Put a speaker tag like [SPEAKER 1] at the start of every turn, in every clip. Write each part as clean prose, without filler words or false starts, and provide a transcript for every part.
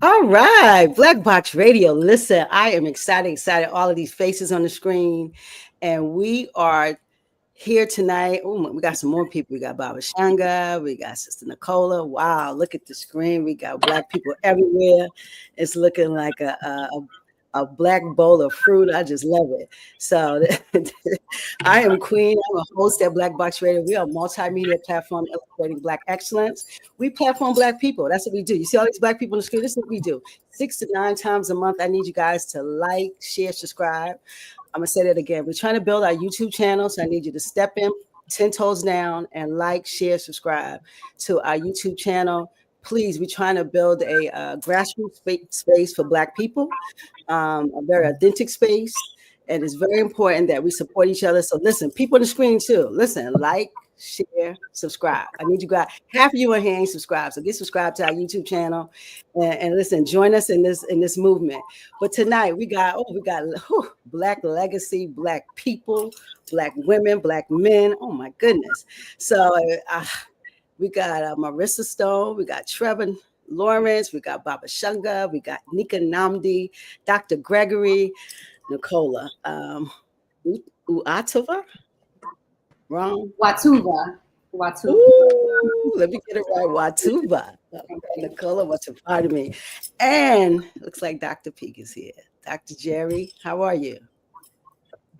[SPEAKER 1] All right, Black Box Radio. Listen, I am excited. All of these faces on the screen, and we are here tonight. Oh, we got some more people. We got Baba Shanga. We got Sister Nicola. Wow, look at the screen. We got Black people everywhere. It's looking like a black bowl of fruit. I just love it. So I am Queen. I'm a host at Black Box Radio. We are a multimedia platform illustrating Black excellence. We platform Black people. That's what we do. You see all these Black people on the screen? This is what we do. 6 to 9 times a month. I need you guys to like, share, subscribe. I'm going to say that again. We're trying to build our YouTube channel, so I need you to step in 10 toes down and like, share, subscribe to our YouTube channel. Please, we're trying to build a grassroots space for Black people, a very authentic space. And it's very important that we support each other. So listen, people on the screen too. Listen, like, share, subscribe. I need you guys. Half of you are here ain't subscribed, so get subscribed to our YouTube channel, and listen, join us in this movement. But tonight we got Black legacy, Black people, Black women, Black men. Oh my goodness! So we got Marissa Stone, we got Trevor Lawrence, we got Baba Shanga, we got Nika Namdi, Dr. Gregory, Nicola, Uatova. Wrong.
[SPEAKER 2] Watuva.
[SPEAKER 1] Ooh, let me get it right. Watuva. Nicola, what's a part of me? And looks like Dr. Peak is here. Dr. Jerry, how are you?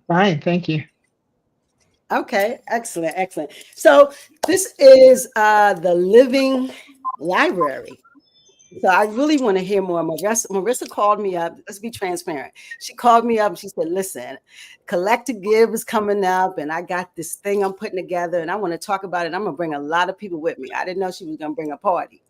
[SPEAKER 3] Fine, thank you.
[SPEAKER 1] Okay, excellent. So this is the Living Library. So I really want to hear more. Marissa called me up. Let's be transparent. She called me up and she said, listen, Collect to Give is coming up and I got this thing I'm putting together and I want to talk about it. I'm going to bring a lot of people with me. I didn't know she was going to bring a party,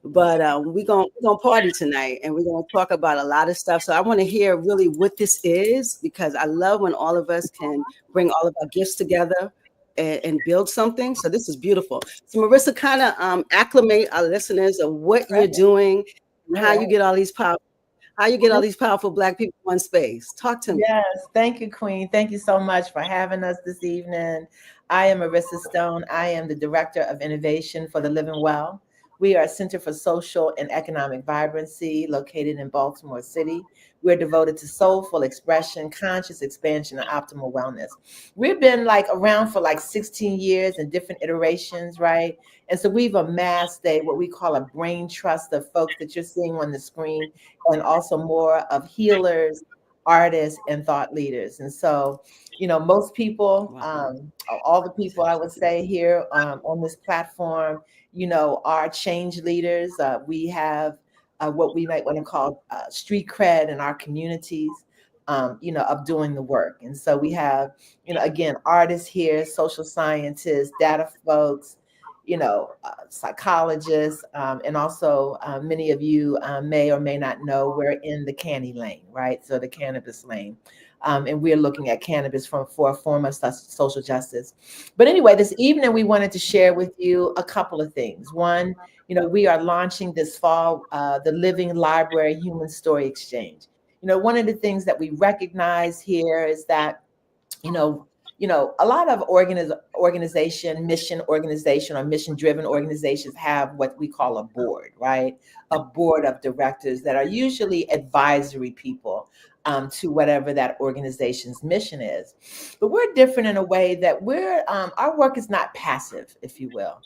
[SPEAKER 1] but we're going to party tonight and we're going to talk about a lot of stuff. So I want to hear really what this is, because I love when all of us can bring all of our gifts together and build something. So this is beautiful. So Marissa, kind of acclimate our listeners of what you're doing and how you get all these powerful Black people in one space. Talk to me.
[SPEAKER 4] Yes, thank you, Queen. Thank you so much for having us this evening. I am Marissa Stone. I am the Director of Innovation for the Living Well. We are a Center for Social and Economic Vibrancy located in Baltimore City. We're devoted to soulful expression, conscious expansion, and optimal wellness. We've been around for 16 years in different iterations, right? And so we've amassed what we call a brain trust of folks that you're seeing on the screen, and also more of healers, artists, and thought leaders. And so, most people, all the people I would say here on this platform, are change leaders. We have what we might want to call street cred in our communities, of doing the work. And so we have, again, artists here, social scientists, data folks, psychologists, and also many of you may or may not know we're in the candy lane, right? So the cannabis lane. And we're looking at cannabis for a form of social justice. But anyway, this evening we wanted to share with you a couple of things. One, we are launching this fall the Living Library Human Story Exchange. One of the things that we recognize here is that, a lot of mission organization or mission-driven organizations have what we call a board, right? A board of directors that are usually advisory people to whatever that organization's mission is. But we're different in a way that our work is not passive, if you will.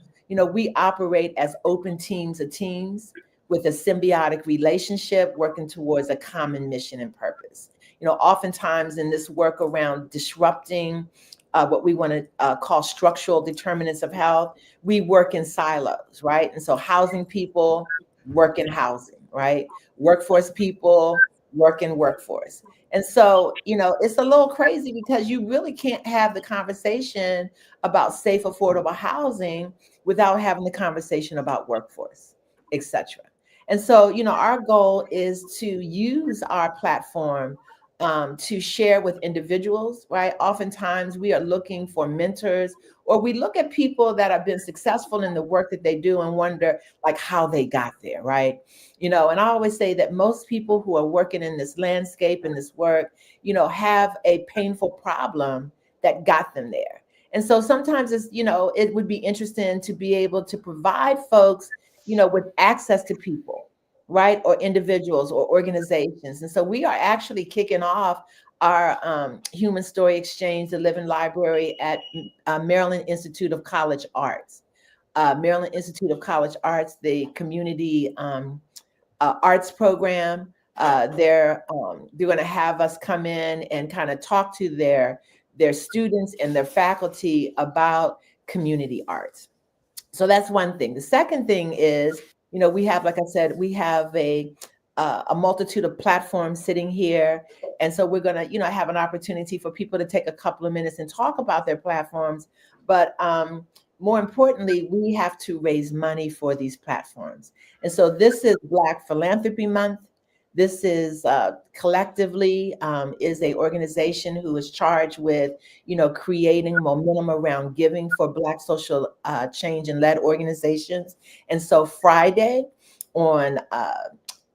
[SPEAKER 4] We operate as open teams of teams with a symbiotic relationship working towards a common mission and purpose. Oftentimes in this work around disrupting what we want to call structural determinants of health, we work in silos, right? And so housing people work in housing, right? Workforce people work in workforce. And so, it's a little crazy because you really can't have the conversation about safe, affordable housing without having the conversation about workforce, et cetera. And so, our goal is to use our platform to share with individuals, right? Oftentimes we are looking for mentors, or we look at people that have been successful in the work that they do and wonder how they got there, right? And I always say that most people who are working in this landscape and this work, have a painful problem that got them there. And so sometimes it's, it would be interesting to be able to provide folks, with access to people right? Or individuals or organizations. And so we are actually kicking off our Human Story Exchange, the Living Library at Maryland Institute of College Arts. Maryland Institute of College Arts, the community arts program. They're going to have us come in and kind of talk to their students and their faculty about community arts. So that's one thing. The second thing is, we have, like I said, we have a multitude of platforms sitting here, and so we're gonna, have an opportunity for people to take a couple of minutes and talk about their platforms. But more importantly, we have to raise money for these platforms. And so this is Black Philanthropy Month. This is collectively is a organization who is charged with, creating momentum around giving for Black social change and led organizations. And so Friday on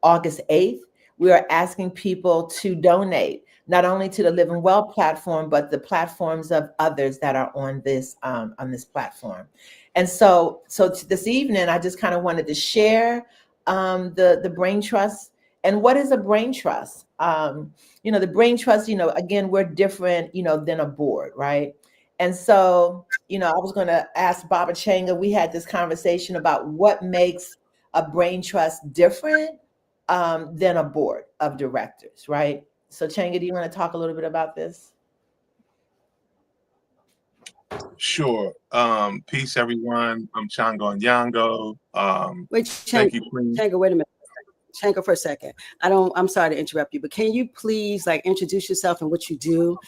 [SPEAKER 4] August 8th, we are asking people to donate not only to the Living Well platform, but the platforms of others that are on this platform. And so this evening, I just kind of wanted to share the Brain Trust. And what is a brain trust? The brain trust, again, we're different, than a board, right? And so, I was going to ask Baba Changa, we had this conversation about what makes a brain trust different than a board of directors, right? So Changa, do you want to talk a little bit about this?
[SPEAKER 2] Sure. Peace, everyone. I'm Chango Nyango.
[SPEAKER 1] Wait,
[SPEAKER 2] thank you, Queen.
[SPEAKER 1] Changa, wait a minute. Changa, for a second. I'm sorry to interrupt you, but can you please introduce yourself and what you do?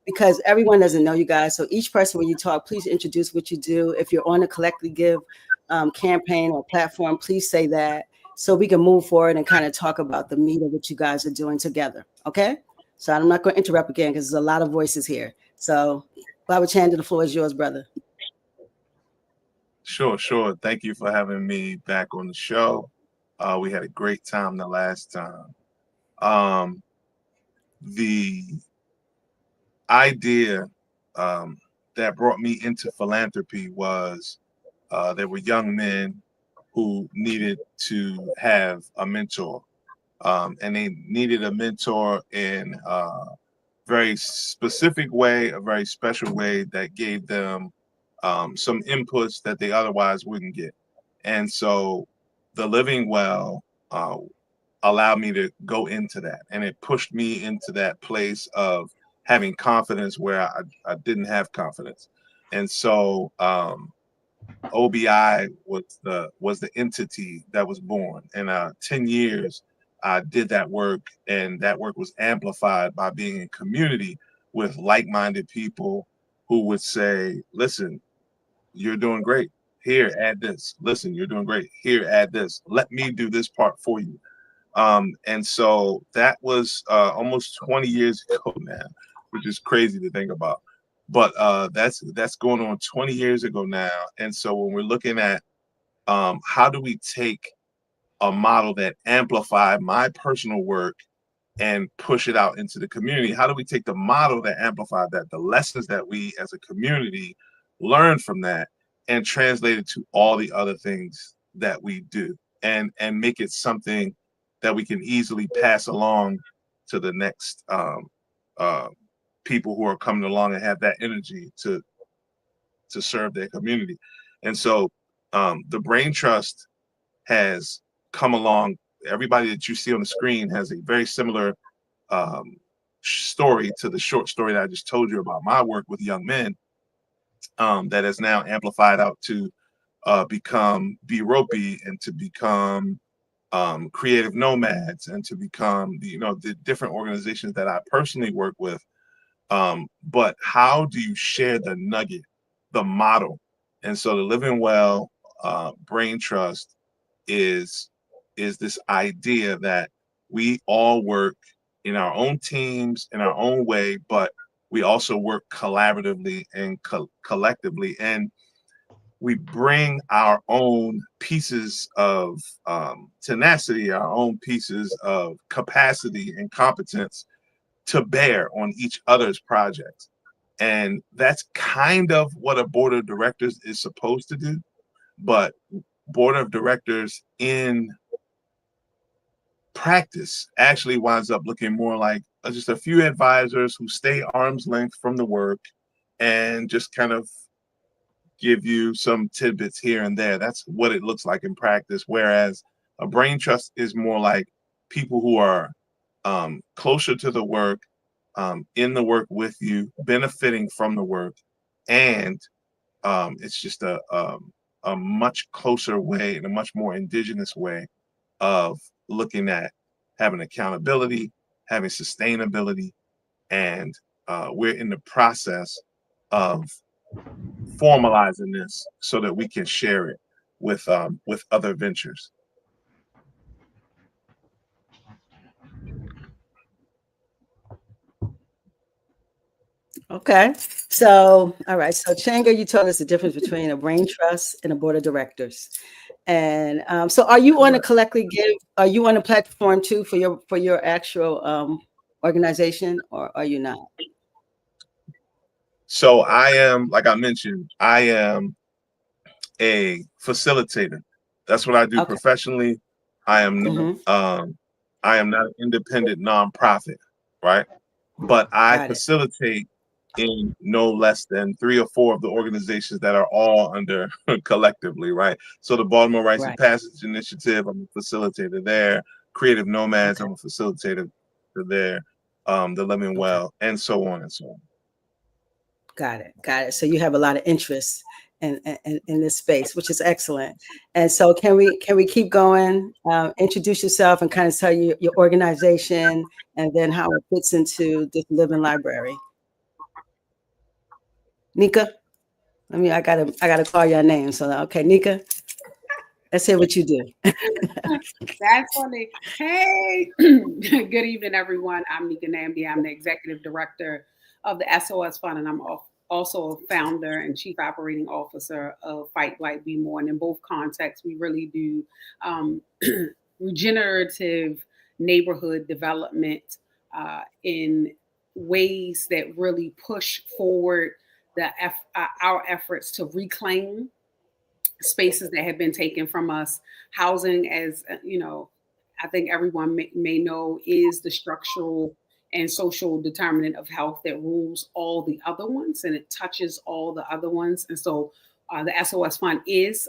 [SPEAKER 1] Because everyone doesn't know you guys. So each person, when you talk, please introduce what you do. If you're on a Collectively Give campaign or platform, please say that so we can move forward and kind of talk about the meat of what you guys are doing together. Okay? So I'm not going to interrupt again because there's a lot of voices here. So Baba Chanda, the floor is yours, brother.
[SPEAKER 2] Sure. Thank you for having me back on the show. We had a great time the last time. The idea that brought me into philanthropy was there were young men who needed to have a mentor, and they needed a mentor in a very specific way, a very special way that gave them some inputs that they otherwise wouldn't get. And so the Living Well allowed me to go into that, and it pushed me into that place of having confidence where I didn't have confidence. And so OBI was the entity that was born. And 10 years I did that work, and that work was amplified by being in community with like-minded people who would say, listen, you're doing great. Here, add this. Listen, you're doing great. Here, add this. Let me do this part for you. And so that was almost 20 years ago now, which is crazy to think about. But that's going on 20 years ago now. And so when we're looking at how do we take a model that amplified my personal work and push it out into the community, how do we take the model that amplified that, the lessons that we as a community learn from that, and translate it to all the other things that we do, and make it something that we can easily pass along to the next people who are coming along and have that energy to serve their community. And so the Brain Trust has come along. Everybody that you see on the screen has a very similar story to the short story that I just told you about my work with young men, that has now amplified out to become BROPE and to become creative nomads and to become the different organizations that I personally work with. But how do you share the nugget, the model? And so the Living Well Brain Trust is this idea that we all work in our own teams, in our own way, but we also work collaboratively and collectively. And we bring our own pieces of tenacity, our own pieces of capacity and competence to bear on each other's projects. And that's kind of what a board of directors is supposed to do. But board of directors in practice actually winds up looking more like just a few advisors who stay arm's length from the work and just kind of give you some tidbits here and there. That's what it looks like in practice. Whereas a brain trust is more like people who are closer to the work, in the work with you, benefiting from the work, and it's just a much closer way and a much more indigenous way of looking at having accountability, having sustainability, and we're in the process of formalizing this so that we can share it with other ventures.
[SPEAKER 1] Okay. So, all right. So, Changa, you told us the difference between a brain trust and a board of directors. And so, are you on a collectively give? Are you on a platform too for your actual organization, or are you not?
[SPEAKER 2] So I am, like I mentioned, I am a facilitator. That's what I do
[SPEAKER 1] Okay.
[SPEAKER 2] professionally. I am
[SPEAKER 1] Mm-hmm.
[SPEAKER 2] I am not an independent nonprofit, right? But I
[SPEAKER 1] Got it.
[SPEAKER 2] facilitate in no less than 3 or 4 of the organizations that are all under collectively, right? So the Baltimore Rites of
[SPEAKER 1] Right.
[SPEAKER 2] Passage Initiative, I'm a facilitator there. Creative Nomads,
[SPEAKER 1] Okay.
[SPEAKER 2] I'm a facilitator there. The Living
[SPEAKER 1] Okay.
[SPEAKER 2] Well, and so on and so on.
[SPEAKER 1] Got it. Got it. So you have a lot of interest in this space, which is excellent. And so can we keep going? Introduce yourself and kind of tell you your organization and then how it fits into this living library. Nika, I gotta call your name. So okay, Nika, let's hear what you do.
[SPEAKER 5] That's funny. Hey, good evening, everyone. I'm Nika Nambi. I'm the executive director of the SOS Fund, and I'm also a founder and chief operating officer of Fight Blight Be More. And in both contexts, we really do regenerative neighborhood development in ways that really push forward our efforts to reclaim spaces that have been taken from us. Housing, as I think everyone may know, is the structural and social determinant of health that rules all the other ones, and it touches all the other ones. And so the SOS Fund is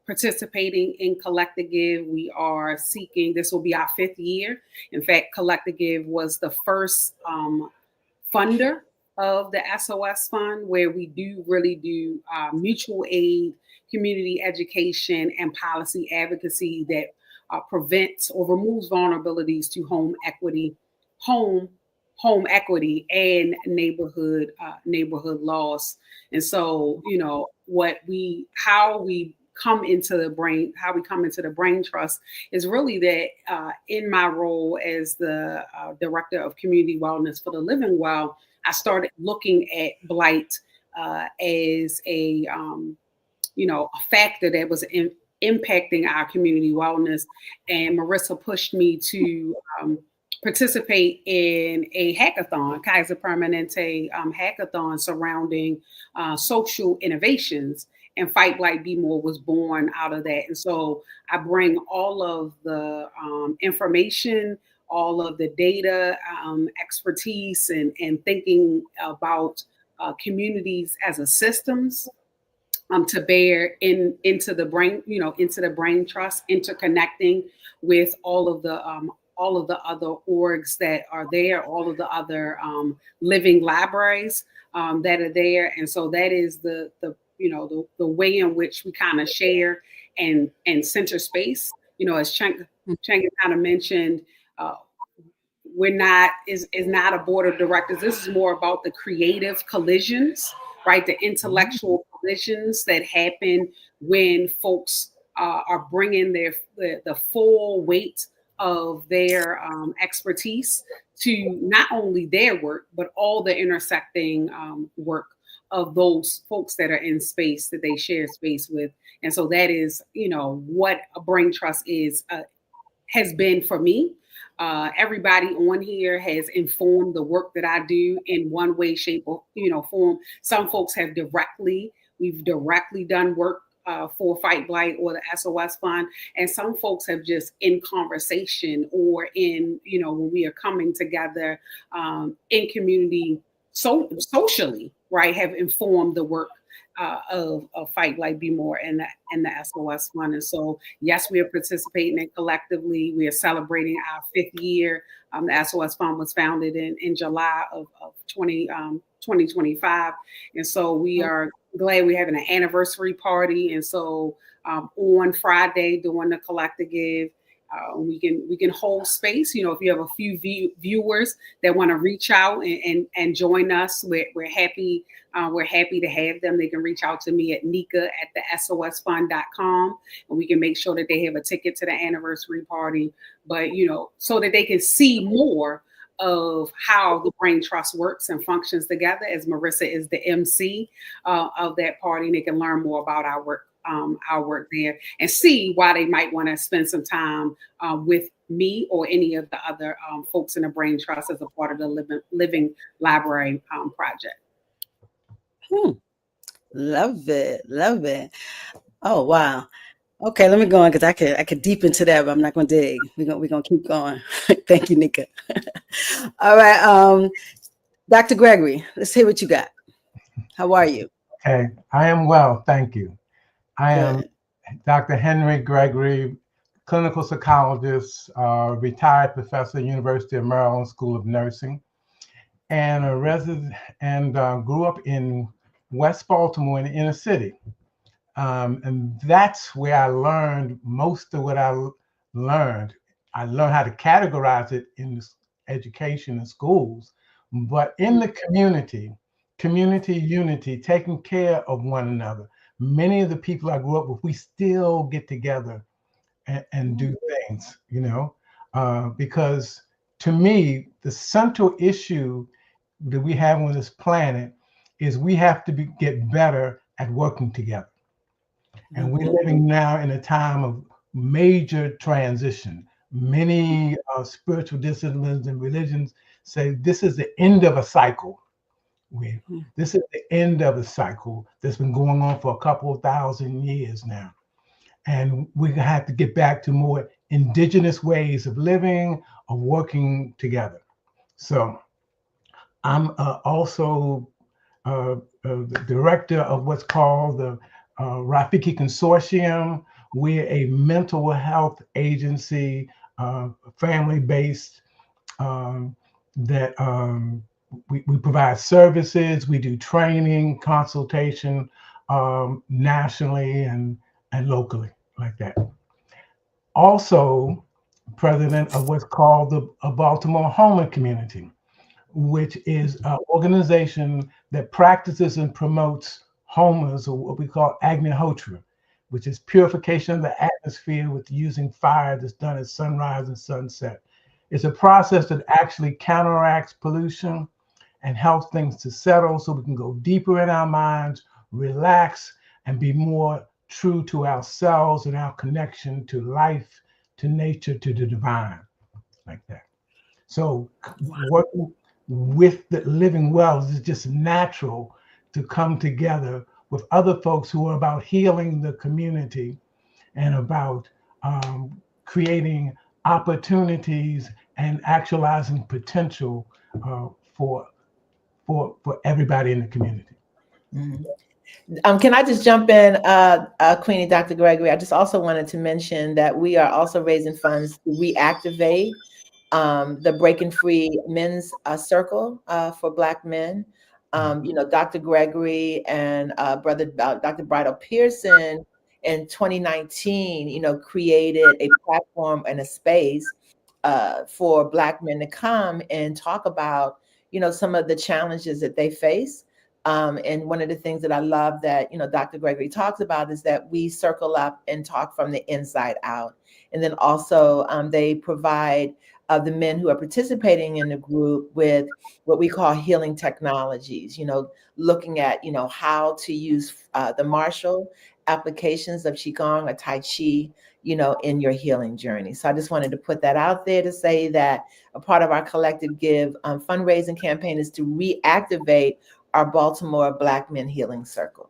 [SPEAKER 5] participating in Collect to Give. We are seeking, this will be our 5th year. In fact, Collect to Give was the first funder of the SOS Fund, where we really do mutual aid, community education, and policy advocacy that prevents or removes vulnerabilities to home equity and neighborhood loss. And so, how we come into the brain trust is really that in my role as the director of community wellness for the Living Well, I started looking at blight as a factor that was impacting our community wellness. And Marissa pushed me to participate in a hackathon, Kaiser Permanente hackathon surrounding social innovations. And Fight Blight Be More was born out of that. And so I bring all of the information, all of the data, expertise, and thinking about communities as a systems to bear into the brain trust, interconnecting with all of the other orgs that are there, all of the other living libraries that are there. And so that is the way in which we kind of share and center space. As Changa kind of mentioned, is not a board of directors. This is more about the creative collisions, right? The intellectual collisions that happen when folks are bringing the full weight of their expertise to not only their work, but all the intersecting work of those folks that are in space that they share space with. And so that is, what a brain trust has been for me. Everybody on here has informed the work that I do in one way, shape, or form. Some folks we've directly done work for Fight Blight or the SOS Fund, and some folks have just in conversation or in, when we are coming together in community, socially, right, have informed the work of Fight Blight Be More and the SOS Fund. And so, yes, we are participating in collectively. We are celebrating our 5th year. The SOS Fund was founded in July of 2025. And so we are glad we're having an anniversary party. And so on Friday, during the Collective Give, we can hold space. If you have a few viewers that want to reach out and join us, we're happy. We're happy to have them. They can reach out to me at nika@thesosfund.com, and we can make sure that they have a ticket to the anniversary party. But so that they can see more of how the Brain Trust works and functions together, as Marissa is the MC of that party, and they can learn more about our work there and see why they might want to spend some time with me or any of the other folks in the Brain Trust as a part of the Living Library project.
[SPEAKER 1] Love it. Oh, wow. Okay, let me go on because I could deep into that, but I'm not going to dig. We're gonna keep going. Thank you, Nika. All right, Dr. Gregory, let's hear what you got. How are you?
[SPEAKER 6] Okay, I am well, thank you. I am Dr. Henry Gregory, clinical psychologist, retired professor, University of Maryland School of Nursing, and a resident, and grew up in West Baltimore in the inner city. And that's where I learned most of what I learned. I learned how to categorize it in education and schools, but in the community unity, taking care of one another. Many of the people I grew up with, we still get together and do things, because to me, the central issue that we have on this planet is we have to get better at working together. And we're living now in a time of major transition. Many spiritual disciplines and religions say this is the end of a cycle. This is the end of a cycle that's been going on for a couple of thousand years now. And we have to get back to more indigenous ways of living, of working together. So I'm also the director of what's called the Rafiki Consortium. We're a mental health agency, family-based, that we provide services, we do training, consultation, nationally and locally, like that. Also, president of what's called the Baltimore Home Community, which is an organization that practices and promotes homas, or what we call agnihotra, which is purification of the atmosphere with using fire that's done at sunrise and sunset. It's a process that actually counteracts pollution and helps things to settle so we can go deeper in our minds, relax, and be more true to ourselves and our connection to life, to nature, to the divine, like that. So working with the living wells is just natural to come together with other folks who are about healing the community and about creating opportunities and actualizing potential for everybody in the community.
[SPEAKER 4] Can I just jump in, Queenie, Dr. Gregory? I just also wanted to mention that we are also raising funds to reactivate the Breaking Free Men's Circle for Black men. Dr. Gregory and Brother Dr. Bridal Pearson in 2019, created a platform and a space for Black men to come and talk about, some of the challenges that they face. And one of the things that I love that, Dr. Gregory talks about is that we circle up and talk from the inside out. And then also they provide the men who are participating in the group with what we call healing technologies, looking at, how to use the martial applications of Qigong or Tai Chi, in your healing journey. So I just wanted to put that out there to say that a part of our Collective Give fundraising campaign is to reactivate our Baltimore Black Men Healing Circle.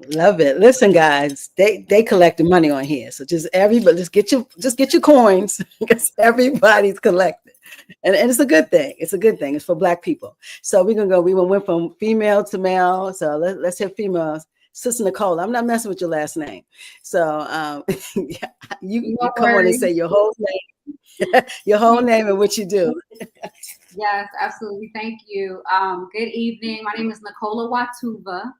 [SPEAKER 1] Love it. Listen, guys, they collecting money on here. So just everybody just get your coins because everybody's collecting. And it's a good thing. It's a good thing. It's for Black people. So we went from female to male. So let's hit females. Sister Nicole, I'm not messing with your last name. So yeah, you come on and say your whole name, your whole name and what you do.
[SPEAKER 7] Yes, absolutely. Thank you. Good evening. My name is Nicola Watuva.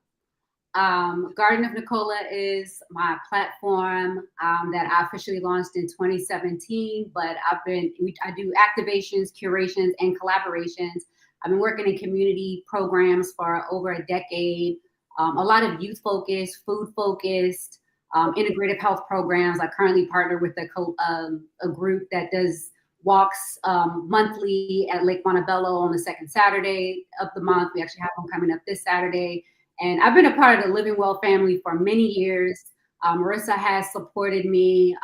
[SPEAKER 7] Garden of Nicola is my platform that I officially launched in 2017, but I do activations, curations, and collaborations. I've been working in community programs for over a decade, a lot of youth focused, food focused, integrative health programs. I currently partner with a group that does walks monthly at Lake Montebello on the second Saturday of the month. We actually have one coming up this Saturday. And I've been a part of the Living Well family for many years. Marissa has supported me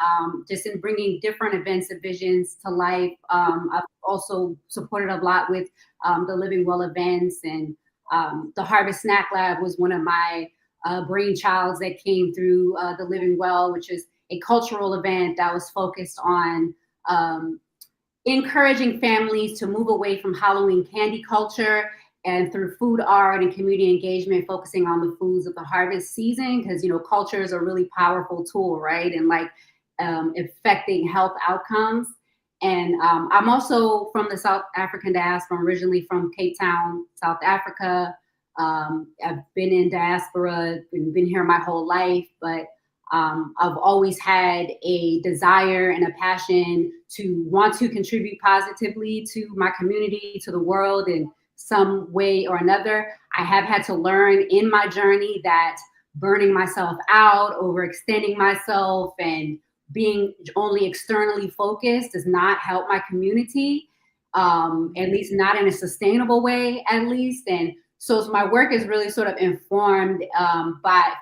[SPEAKER 7] just in bringing different events and visions to life. I've also supported a lot with the Living Well events, and the Harvest Snack Lab was one of my brainchilds that came through the Living Well, which is a cultural event that was focused on encouraging families to move away from Halloween candy culture and through food art and community engagement, focusing on the foods of the harvest season, because, you know, culture is a really powerful tool, right? And like affecting health outcomes. And I'm also from the South African diaspora, originally from Cape Town, South Africa. I've been in diaspora and been here my whole life, but I've always had a desire and a passion to want to contribute positively to my community, to the world in some way or another. I have had to learn in my journey that burning myself out, overextending myself, and being only externally focused does not help my community, at least not in a sustainable way, at least. And so my work is really sort of informed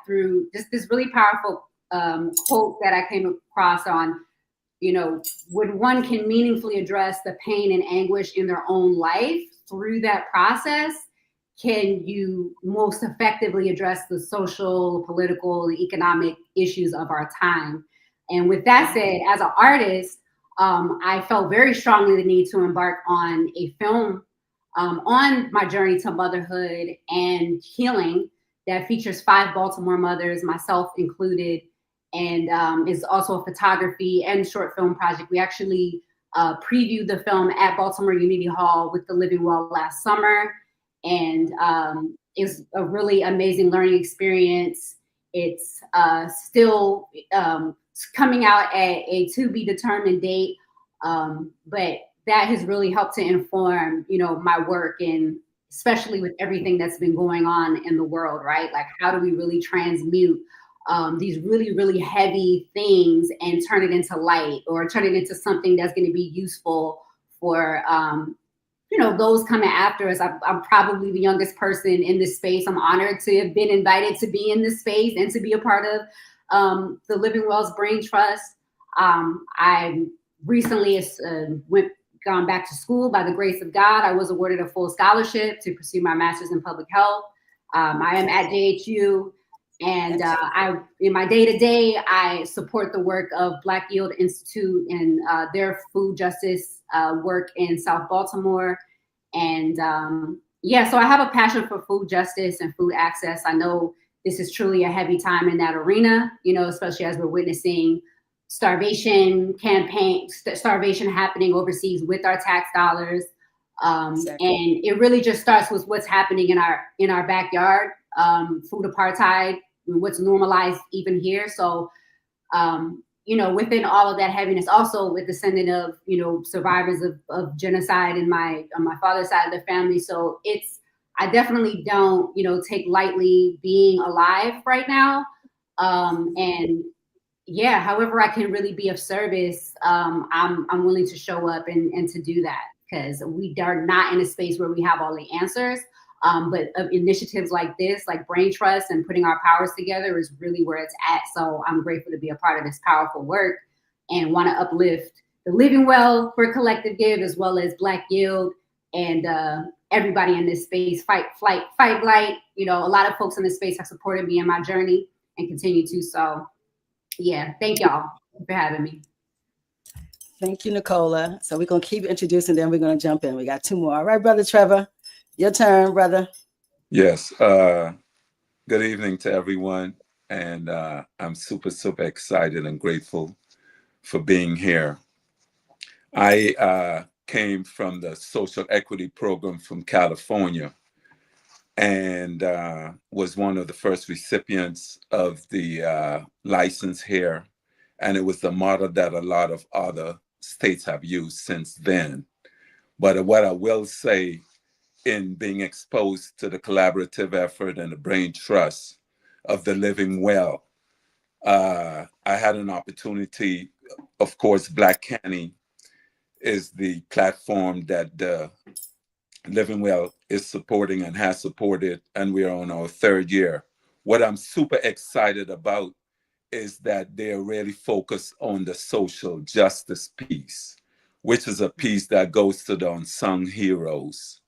[SPEAKER 7] through this really powerful quote that I came across on, you know, when one can meaningfully address the pain and anguish in their own life through that process, can you most effectively address the social, political, and economic issues of our time? And with that said, as an artist, I felt very strongly the need to embark on a film on my journey to motherhood and healing that features 5 Baltimore mothers, myself included, and is also a photography and short film project. We actually previewed the film at Baltimore Unity Hall with the Living Well last summer, and it's a really amazing learning experience. It's still coming out at a to be determined date, but that has really helped to inform, you know, my work, and especially with everything that's been going on in the world, right? Like, how do we really transmute these really, really heavy things and turn it into light, or turn it into something that's going to be useful for, you know, those coming after us. I'm probably the youngest person in this space. I'm honored to have been invited to be in this space and to be a part of the Living Well's Brain Trust. I recently gone back to school by the grace of God. I was awarded a full scholarship to pursue my master's in public health. I am at JHU. And in my day-to-day, I support the work of Black Yield Institute and their food justice work in South Baltimore. And so I have a passion for food justice and food access. I know this is truly a heavy time in that arena, you know, especially as we're witnessing starvation happening overseas with our tax dollars. Exactly. And it really just starts with what's happening in our backyard, food apartheid, what's normalized even here. So, you know, within all of that heaviness, also with descendant of, you know, survivors of genocide on my father's side of the family. So I definitely don't, you know, take lightly being alive right now. And yeah, however I can really be of service, I'm willing to show up and to do that, because we are not in a space where we have all the answers. But initiatives like this, like Brain Trust and putting our powers together, is really where it's at. So I'm grateful to be a part of this powerful work and want to uplift the Living Well for Collective Give, as well as Black Yield, and everybody in this space, fight, flight, fight, blight. You know, a lot of folks in this space have supported me in my journey and continue to. So, yeah, thank y'all for having me.
[SPEAKER 1] Thank you, Nicola. So we're going to keep introducing, then we're going to jump in. We got two more. All right, Brother Trevor, your turn, brother.
[SPEAKER 8] Yes. Good evening to everyone. And I'm super, super excited and grateful for being here. I came from the social equity program from California and was one of the first recipients of the license here. And it was the model that a lot of other states have used since then. But what I will say, in being exposed to the collaborative effort and the brain trust of the living well, I had an opportunity. Of course, Black Canny is the platform that the Living Well is supporting and has supported, and we are on our third year. What I'm super excited about is that they're really focused on the social justice piece, which is a piece that goes to the unsung heroes.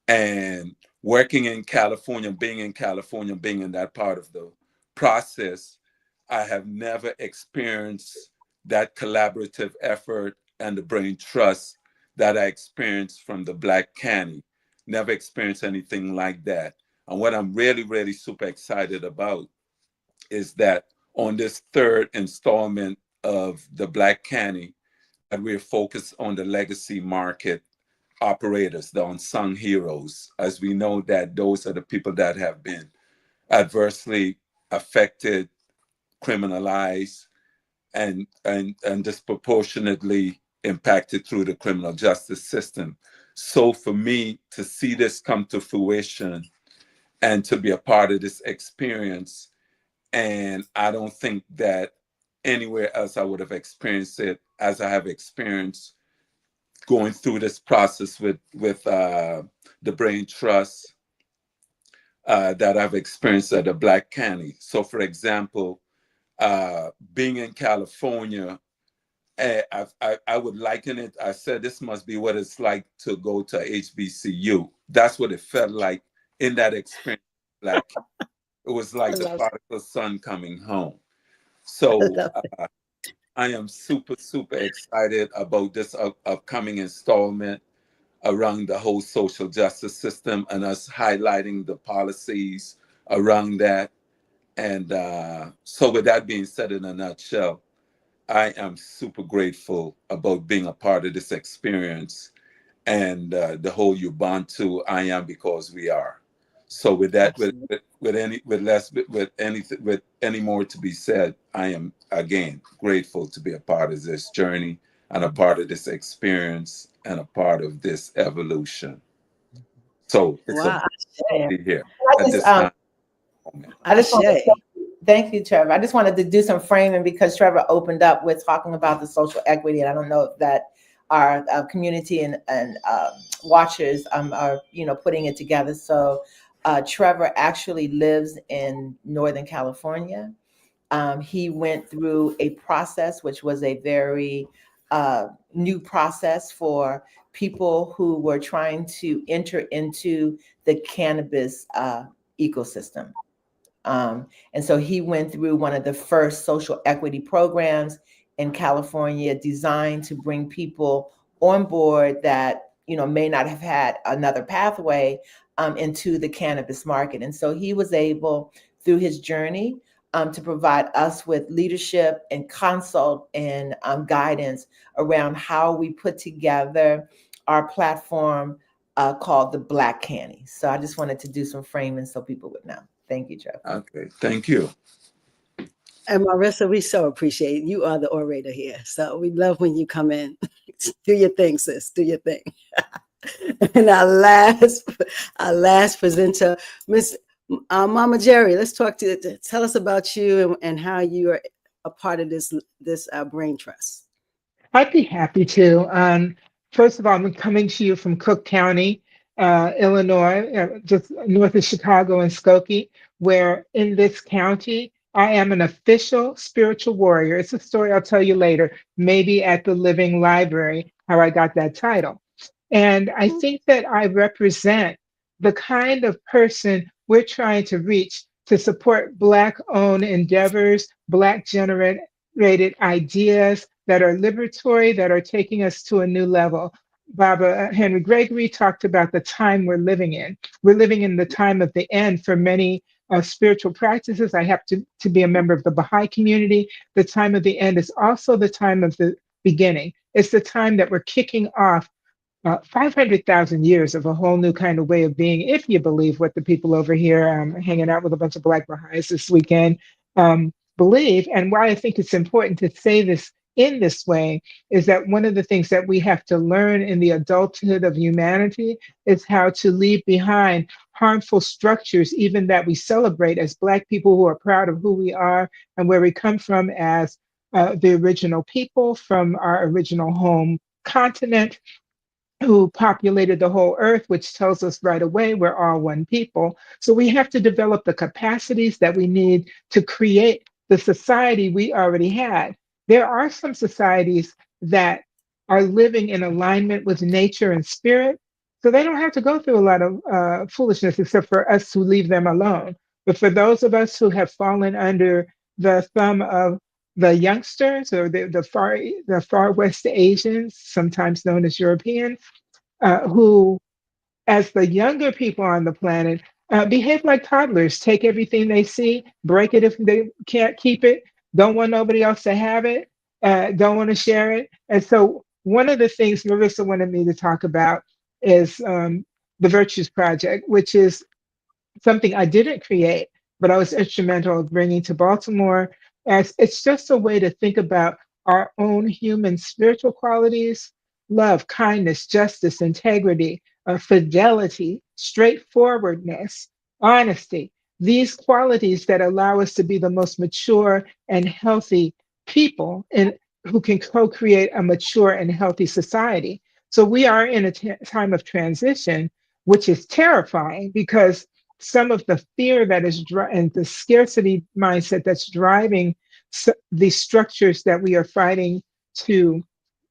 [SPEAKER 8] And working in California, being in that part of the process, I have never experienced that collaborative effort and the brain trust that I experienced from the Black Canny. Never experienced anything like that. And what I'm really, really super excited about is that on this third installment of the Black Canny, that we're focused on the legacy market operators, the unsung heroes, as we know that those are the people that have been adversely affected, criminalized, and disproportionately impacted through the criminal justice system. So for me to see this come to fruition and to be a part of this experience, and I don't think that anywhere else I would have experienced it as I have experienced going through this process with the brain trust that I've experienced at the Black Canny. So, for example, being in California, I would liken it. I said this must be what it's like to go to HBCU. That's what it felt like in that experience. Like it was like the prodigal son coming home. So I am super, super excited about this upcoming installment around the whole social justice system and us highlighting the policies around that. And so with that being said, in a nutshell, I am super grateful about being a part of this experience and the whole Ubuntu I am because we are. So with that, with any more to be said, I am again grateful to be a part of this journey and a part of this experience and a part of this evolution. So it's
[SPEAKER 1] wow.
[SPEAKER 8] a be here
[SPEAKER 4] I
[SPEAKER 8] at
[SPEAKER 4] just,
[SPEAKER 8] this time.
[SPEAKER 4] I just want to thank you, Trevor. I just wanted to do some framing because Trevor opened up with talking about the social equity, and I don't know if that our community and watchers are putting it together. So Trevor actually lives in Northern California. He went through a process which was a very new process for people who were trying to enter into the cannabis ecosystem. And so he went through one of the first social equity programs in California designed to bring people on board that, may not have had another pathway into the cannabis market. And so he was able, through his journey, to provide us with leadership and consult and guidance around how we put together our platform called the Black Canny. So I just wanted to do some framing so people would know. Thank you, Trevor.
[SPEAKER 8] Okay, thank you.
[SPEAKER 1] And Marissa, we so appreciate you are the orator here. So we love when you come in. Do your thing, sis. Do your thing. And our last presenter, Miss Mama Jerry, let's tell us about you and how you are a part of this brain trust.
[SPEAKER 3] I'd be happy to. First of all, I'm coming to you from Cook County, Illinois, just north of Chicago and Skokie, where in this county, I am an official spiritual warrior. It's a story I'll tell you later, maybe at the Living Library, how I got that title. And I think that I represent the kind of person we're trying to reach to support Black-owned endeavors, Black-generated ideas that are liberatory, that are taking us to a new level. Barbara Henry Gregory talked about the time we're living in. We're living in the time of the end for many spiritual practices. I happen to be a member of the Baha'i community. The time of the end is also the time of the beginning. It's the time that we're kicking off 500,000 years of a whole new kind of way of being, if you believe what the people over here hanging out with a bunch of Black Baha'is this weekend believe. And why I think it's important to say this in this way is that one of the things that we have to learn in the adulthood of humanity is how to leave behind harmful structures, even that we celebrate as Black people who are proud of who we are and where we come from as the original people from our original home continent who populated the whole earth, which tells us right away we're all one people. So we have to develop the capacities that we need to create the society we already had. There are some societies that are living in alignment with nature and spirit, so they don't have to go through a lot of foolishness except for us who leave them alone. But for those of us who have fallen under the thumb of the youngsters or the far West Asians, sometimes known as Europeans, who, as the younger people on the planet, behave like toddlers, take everything they see, break it if they can't keep it, don't want nobody else to have it, don't want to share it. And so, one of the things Marissa wanted me to talk about is the Virtues Project, which is something I didn't create, but I was instrumental in bringing to Baltimore. As it's just a way to think about our own human spiritual qualities: love, kindness, justice, integrity, fidelity, straightforwardness, honesty. These qualities that allow us to be the most mature and healthy people and who can co-create a mature and healthy society. So we are in a time of transition, which is terrifying because some of the fear that is and the scarcity mindset that's driving the structures that we are fighting to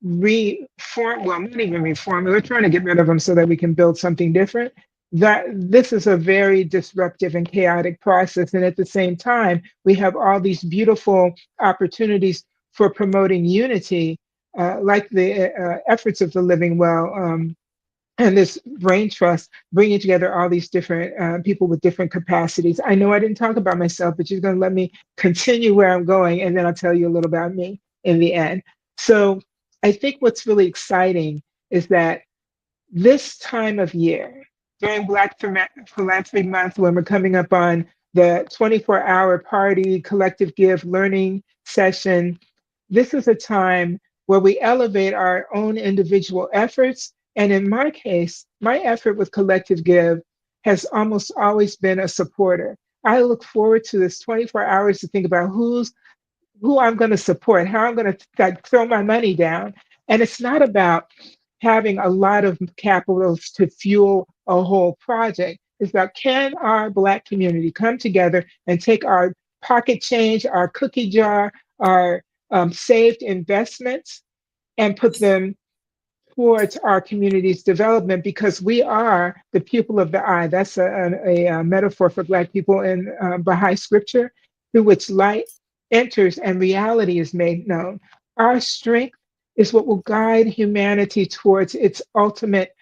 [SPEAKER 3] reform, well, not even reform, we're trying to get rid of them so that we can build something different. That this is a very disruptive and chaotic process. And at the same time, we have all these beautiful opportunities for promoting unity, like the efforts of the Living Well and this brain trust, bringing together all these different people with different capacities. I know I didn't talk about myself, but you're going to let me continue where I'm going, and then I'll tell you a little about me in the end. So I think what's really exciting is that this time of year, during Black Philanthropy Month, when we're coming up on the 24-hour party, collective give learning session, this is a time where we elevate our own individual efforts. And in my case, my effort with Collective Give has almost always been a supporter. I look forward to this 24 hours to think about who I'm going to support, how I'm going to throw my money down. And it's not about having a lot of capital to fuel a whole project. It's about, can our Black community come together and take our pocket change, our cookie jar, our saved investments, and put them towards our community's development, because we are the pupil of the eye. That's a metaphor for Black people in Baha'i scripture, through which light enters and reality is made known. Our strength is what will guide humanity towards its ultimate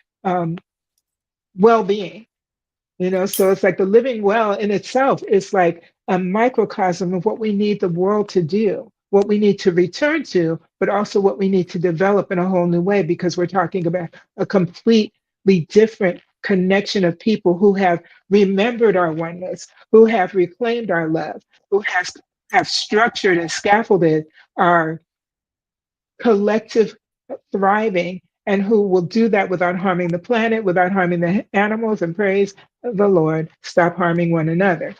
[SPEAKER 3] well-being. So it's like the living well in itself is like a microcosm of what we need the world to do, what we need to return to, but also what we need to develop in a whole new way, because we're talking about a completely different connection of people who have remembered our oneness, who have reclaimed our love, who have structured and scaffolded our collective thriving, and who will do that without harming the planet, without harming the animals, and praise the Lord, stop harming one another.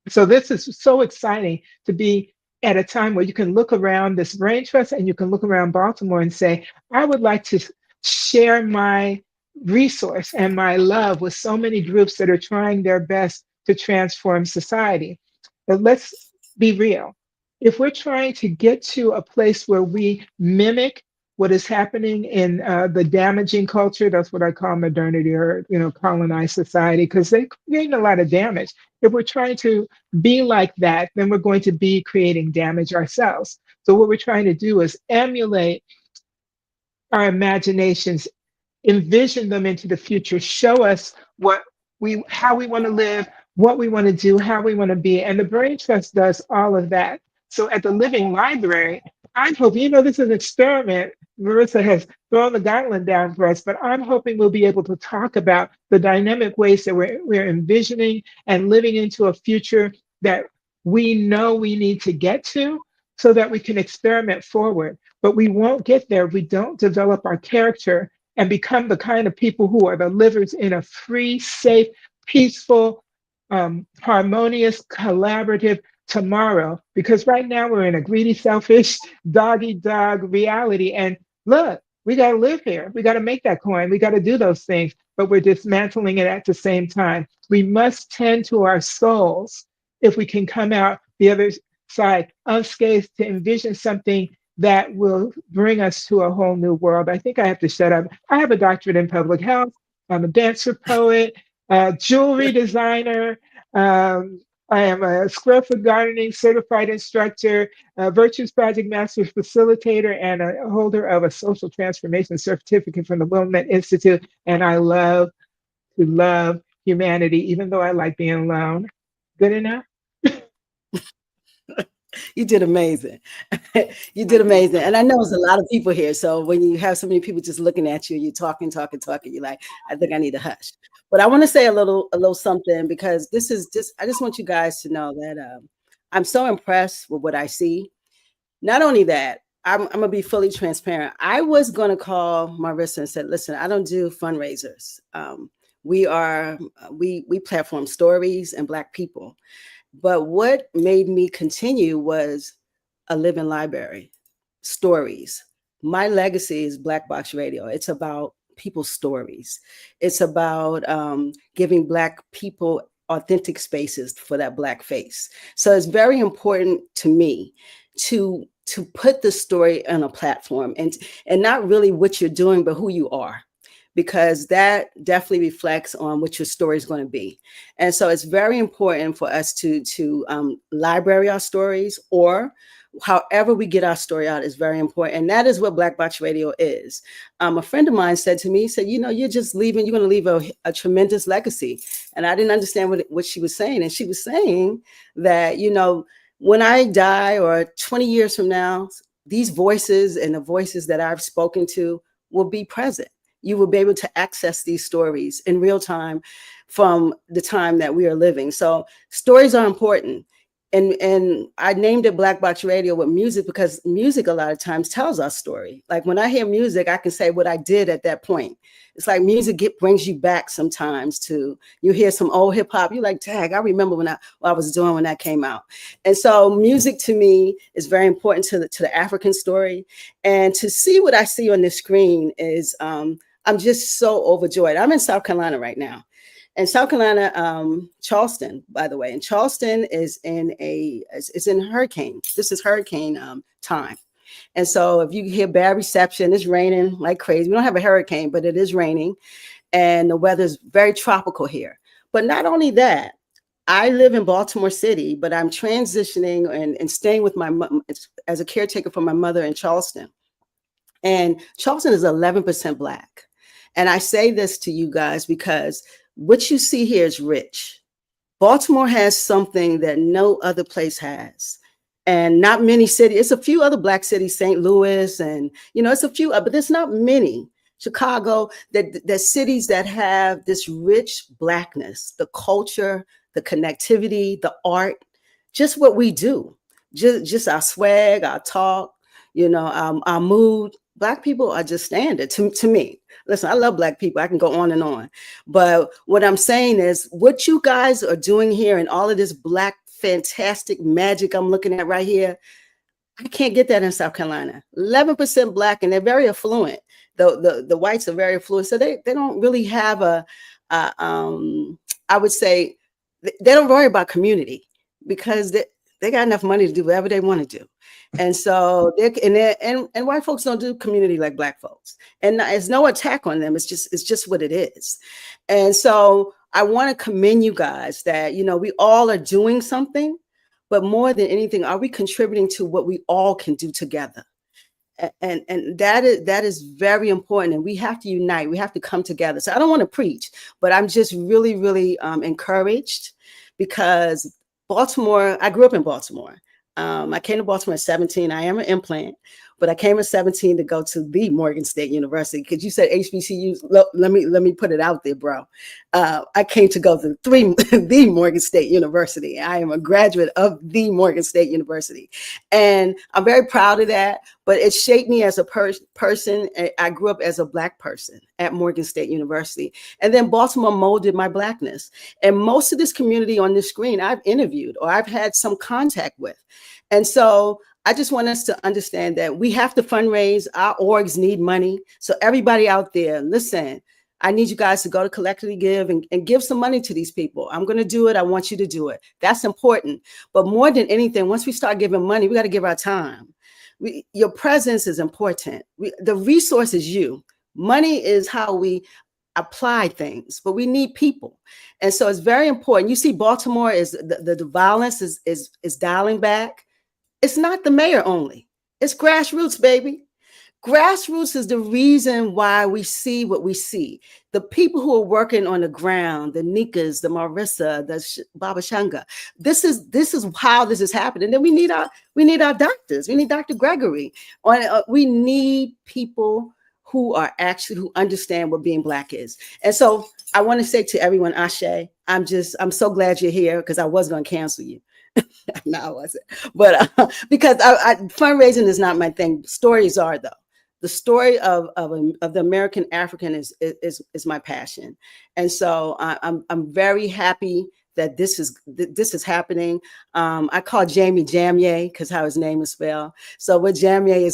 [SPEAKER 3] So this is so exciting to be at a time where you can look around this brain trust and you can look around Baltimore and say, I would like to share my resource and my love with so many groups that are trying their best to transform society. But let's be real. If we're trying to get to a place where we mimic what is happening in the damaging culture. That's what I call modernity, or colonized society, because they create a lot of damage. If we're trying to be like that, then we're going to be creating damage ourselves. So what we're trying to do is emulate our imaginations, envision them into the future, show us how we want to live, what we want to do, how we want to be. And the Brain Trust does all of that. So at the Living Library, I'm hoping, this is an experiment. Marissa has thrown the gauntlet down for us, but I'm hoping we'll be able to talk about the dynamic ways that we're envisioning and living into a future that we know we need to get to, so that we can experiment forward. But we won't get there if we don't develop our character and become the kind of people who are the livers in a free, safe, peaceful, harmonious, collaborative tomorrow. Because right now we're in a greedy, selfish, dog-eat-dog reality. And look, we got to live here. We got to make that coin. We got to do those things, but we're dismantling it at the same time. We must tend to our souls if we can come out the other side unscathed, to envision something that will bring us to a whole new world. I think I have to shut up. I have a doctorate in public health. I'm a dancer, poet, jewelry designer. I am a square foot gardening certified instructor, a Virtues Project Master facilitator, and a holder of a social transformation certificate from the Wilmette Institute. And I love to love humanity, even though I like being alone. Good enough?
[SPEAKER 1] You did amazing. You did amazing. And I know there's a lot of people here. So when you have so many people just looking at you, you're talking, you're like, I think I need to hush. But I want to say a little something, because I just want you guys to know that I'm so impressed with what I see. Not only that, I'm going to be fully transparent. I was going to call Marissa and said, listen, I don't do fundraisers. We platform stories and Black people. But what made me continue was a living library, stories. My legacy is Black Box Radio. It's about people's stories. It's about giving Black people authentic spaces for that Black face. So it's very important to me to put the story on a platform, and not really what you're doing, but who you are, because that definitely reflects on what your story is going to be. And so it's very important for us to library our stories, or however we get our story out is very important. And that is what Black Box Radio is. A friend of mine said to me, he said, you're just leaving, you're going to leave a tremendous legacy. And I didn't understand what she was saying. And she was saying that, when I die, or 20 years from now, these voices and the voices that I've spoken to will be present. You will be able to access these stories in real time from the time that we are living. So stories are important. And I named it Black Box Radio with music, because music a lot of times tells our story. Like when I hear music, I can say what I did at that point. It's like music brings you back sometimes to, you hear some old hip hop, you're like, tag, I remember what I was doing when that came out. And so music to me is very important to the African story. And to see what I see on the screen is, I'm just so overjoyed. I'm in South Carolina right now. And South Carolina, Charleston, by the way, and Charleston is in hurricane. This is hurricane time. And so if you hear bad reception, it's raining like crazy. We don't have a hurricane, but it is raining. And the weather is very tropical here. But not only that, I live in Baltimore City, but I'm transitioning and staying with as a caretaker for my mother in Charleston. And Charleston is 11% Black. And I say this to you guys because what you see here is rich. Baltimore has something that no other place has. And not many cities, it's a few other Black cities, St. Louis, and, it's a few, but there's not many. Chicago, that cities that have this rich Blackness, the culture, the connectivity, the art, just what we do, just our swag, our talk, our mood. Black people are just standard to me. Listen, I love Black people. I can go on and on. But what I'm saying is what you guys are doing here and all of this Black fantastic magic I'm looking at right here, I can't get that in South Carolina. 11% Black, and they're very affluent. The whites are very affluent. So they don't really have I would say, they don't worry about community because they got enough money to do whatever they want to do. And so and white folks don't do community like Black folks. And it's no attack on them. It's just what it is. And so I want to commend you guys that, we all are doing something, but more than anything, are we contributing to what we all can do together? And that is very important, and we have to unite. We have to come together. So I don't want to preach, but I'm just really, really encouraged, because Baltimore, I grew up in Baltimore. I came to Baltimore at 17. I am an implant, but I came at 17 to go to the Morgan State University. Because you said HBCUs, let me put it out there, bro. I came to go to the Morgan State University. I am a graduate of the Morgan State University, and I'm very proud of that. But it shaped me as a person. I grew up as a Black person at Morgan State University, and then Baltimore molded my Blackness. And most of this community on this screen, I've interviewed or I've had some contact with. And so I just want us to understand that we have to fundraise. Our orgs need money. So everybody out there, listen, I need you guys to go to Collectively Give and give some money to these people. I'm going to do it. I want you to do it. That's important. But more than anything, once we start giving money, we got to give our time. Your presence is important. The resource is you. Money is how we apply things, but we need people. And so it's very important. You see, Baltimore is the violence is dialing back. It's not the mayor only. It's grassroots, baby. Grassroots is the reason why we see what we see. The people who are working on the ground, the Nikas, the Marissa, the Baba Shanga. This is how this is happening. And then we need our doctors. We need Dr. Gregory. We need people who understand what being Black is. And so I want to say to everyone, Ashe, I'm so glad you're here, because I was going to cancel you. No, I wasn't. But because fundraising is not my thing. Stories are, though. The story of the American African is my passion. And so I'm very happy that this is happening. I call Jamie Jamye because how his name is spelled. So what Jamye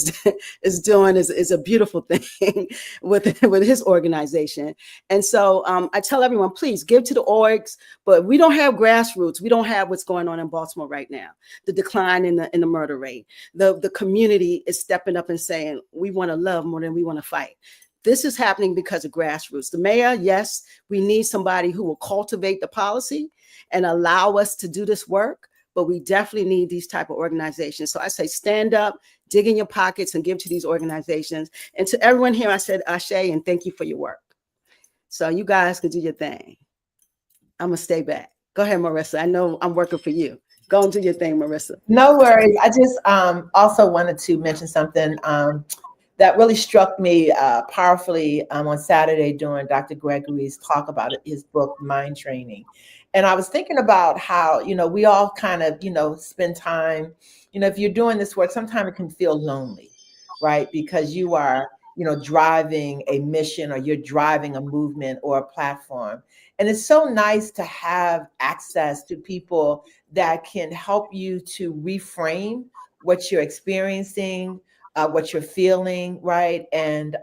[SPEAKER 1] is doing is a beautiful thing with his organization. And so I tell everyone, please give to the orgs, but we don't have grassroots. We don't have what's going on in Baltimore right now. The decline in the murder rate. The community is stepping up and saying, we want to love more than we want to fight. This is happening because of grassroots. The mayor, yes, we need somebody who will cultivate the policy and allow us to do this work, but we definitely need these type of organizations. So I say, stand up, dig in your pockets, and give to these organizations. And to everyone here, I said, Ashe, and thank you for your work. So you guys can do your thing. I'm gonna stay back. Go ahead, Marissa. I know I'm working for you. Go and do your thing, Marissa.
[SPEAKER 4] No worries. I just also wanted to mention something that really struck me powerfully on Saturday during Dr. Gregory's talk about his book, Mind Training. And I was thinking about how, we all kind of, spend time, if you're doing this work, sometimes it can feel lonely, right? Because you are, driving a mission, or you're driving a movement or a platform. And it's so nice to have access to people that can help you to reframe what you're experiencing, what you're feeling, right? And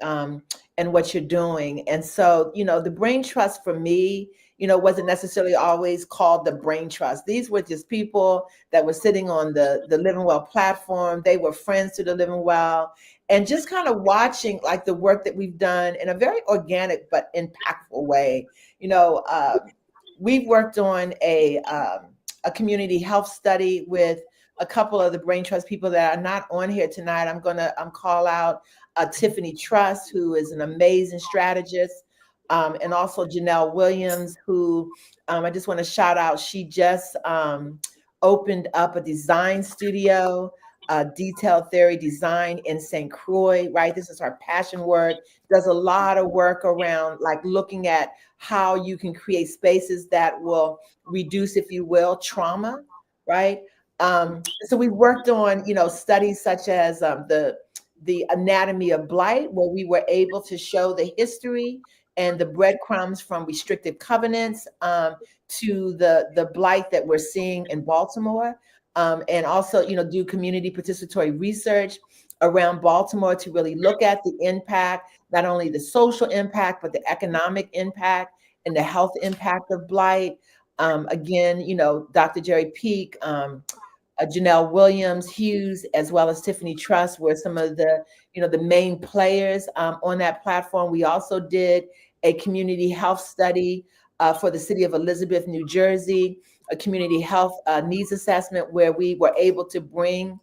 [SPEAKER 4] what you're doing. And so, the Brain Trust for me, wasn't necessarily always called the Brain Trust. These were just people that were sitting on the Living Well platform. They were friends to the Living Well, and just kind of watching like the work that we've done in a very organic but impactful way. We've worked on a community health study with a couple of the Brain Trust people that are not on here tonight. I'm call out Tiffany Trust, who is an amazing strategist, and also Janelle Williams, who I just want to shout out. She just opened up a design studio, Detailed Theory Design in St. Croix, right? This is her passion work. Does a lot of work around like looking at how you can create spaces that will reduce, if you will, trauma, right? So we worked on, studies such as the anatomy of blight, where we were able to show the history and the breadcrumbs from restrictive covenants to the blight that we're seeing in Baltimore, and also, do community participatory research around Baltimore to really look at the impact, not only the social impact, but the economic impact and the health impact of blight. Again, Dr. Jerry Peak Janelle Williams, Hughes, as well as Tiffany Trust were some of the, the main players on that platform. We also did a community health study for the city of Elizabeth, New Jersey, a community health needs assessment where we were able to bring,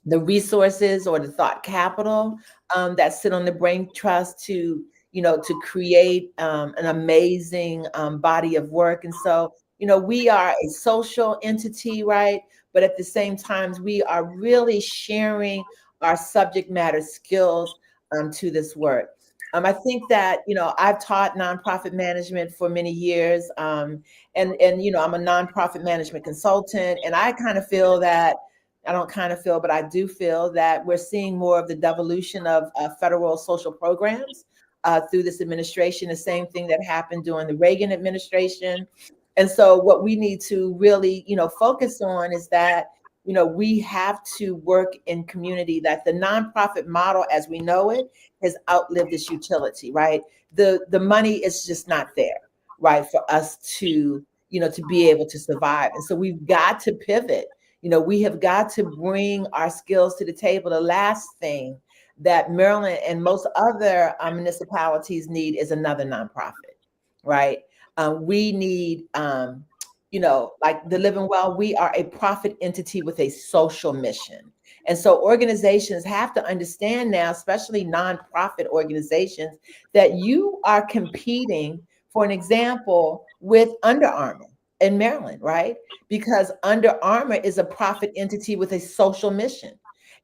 [SPEAKER 4] the resources or the thought capital that sit on the Brain Trust to, to create an amazing body of work. And so, we are a social entity, right? But at the same time, we are really sharing our subject matter skills to this work. I think that, I've taught nonprofit management for many years. And I'm a nonprofit management consultant. And I kind of feel that, I don't kind of feel, but I do feel that we're seeing more of the devolution of federal social programs through this administration, the same thing that happened during the Reagan administration. And so what we need to really, focus on is that, we have to work in community, that the nonprofit model as we know it has outlived its utility, right? The money is just not there, right, for us to, to be able to survive. And so we've got to pivot. We have got to bring our skills to the table. The last thing that Maryland and most other municipalities need is another nonprofit, right? We need, like the Living Well, we are a profit entity with a social mission. And so organizations have to understand now, especially nonprofit organizations, that you are competing, for an example, with Under Armour in Maryland, right? Because Under Armour is a profit entity with a social mission.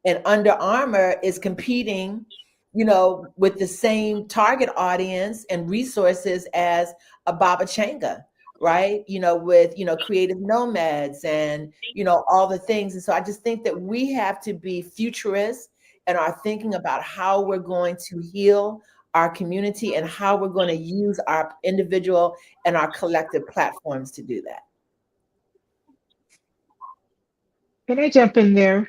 [SPEAKER 4] And Under Armour is competing, with the same target audience and resources as a Baba Changa, right? With, creative nomads and, all the things. And so I just think that we have to be futurists and are thinking about how we're going to heal our community and how we're going to use our individual and our collective platforms to do that.
[SPEAKER 3] Can I jump in there?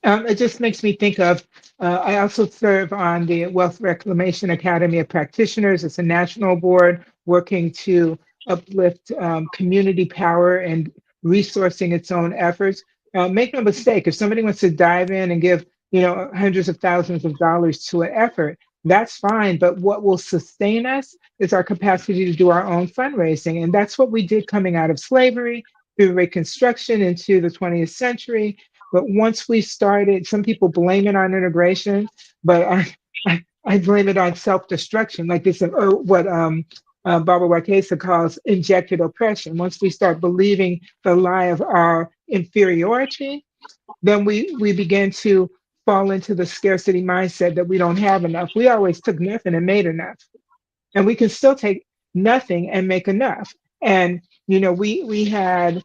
[SPEAKER 3] It just makes me think of, I also serve on the Wealth Reclamation Academy of Practitioners. It's a national board working to uplift community power and resourcing its own efforts. Make no mistake, if somebody wants to dive in and give, hundreds of thousands of dollars to an effort, that's fine. But what will sustain us is our capacity to do our own fundraising. And that's what we did coming out of slavery through Reconstruction into the 20th century. But once we started, some people blame it on integration, but I blame it on self-destruction, like this, or what Barbara Wakesa calls injected oppression. Once we start believing the lie of our inferiority, then we begin to fall into the scarcity mindset that we don't have enough. We always took nothing and made enough, and we can still take nothing and make enough. And we had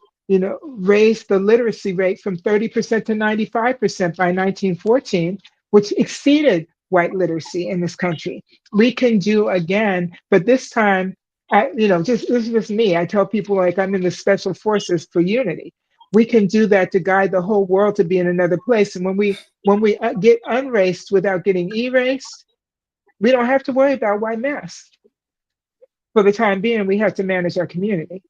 [SPEAKER 3] raised the literacy rate from 30% to 95% by 1914, which exceeded white literacy in this country. We can do again, but this time, just this is just me. I tell people like I'm in the special forces for unity. We can do that to guide the whole world to be in another place. And when we get unraced without getting erased, we don't have to worry about white mess. For the time being, we have to manage our community.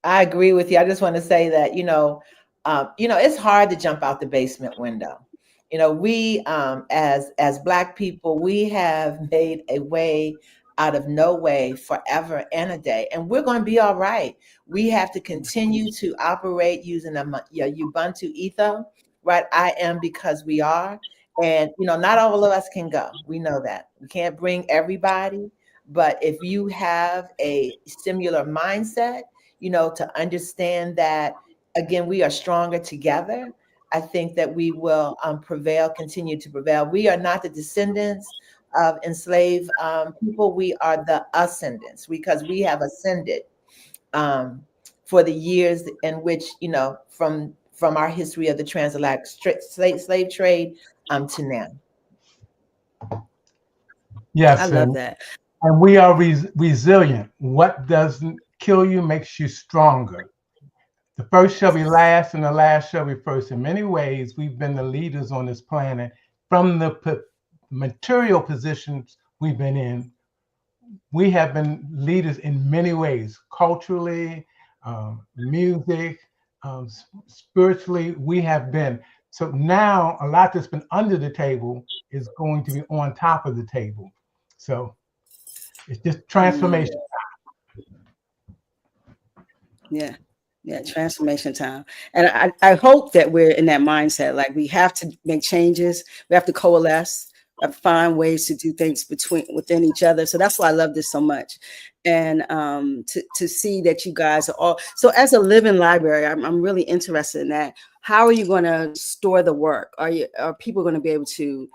[SPEAKER 4] I agree with you. I just want to say that, it's hard to jump out the basement window. We, as Black people, we have made a way out of no way forever and a day, and we're going to be all right. We have to continue to operate using a Ubuntu ethos, right? I am because we are. And, not all of us can go. We know that. We can't bring everybody. But if you have a similar mindset, to understand that, again, we are stronger together, I think that we will continue to prevail. We are not the descendants of enslaved people. We are the ascendants because we have ascended for the years in which, from our history of the transatlantic slave trade to now.
[SPEAKER 6] Yes,
[SPEAKER 1] I love that.
[SPEAKER 6] And we are resilient. What doesn't kill you makes you stronger. The first shall be last and the last shall be first. In many ways, we've been the leaders on this planet from the material positions we've been in. We have been leaders in many ways, culturally, music, spiritually, we have been. So now a lot that's been under the table is going to be on top of the table. So it's just transformation.
[SPEAKER 1] Yeah. Yeah, transformation time. And I hope that we're in that mindset. Like we have to make changes. We have to coalesce, find ways to do things within each other. So that's why I love this so much. And to see that you guys are all, so as a living library, I'm really interested in that. How are you going to store the work? Are people going to be able to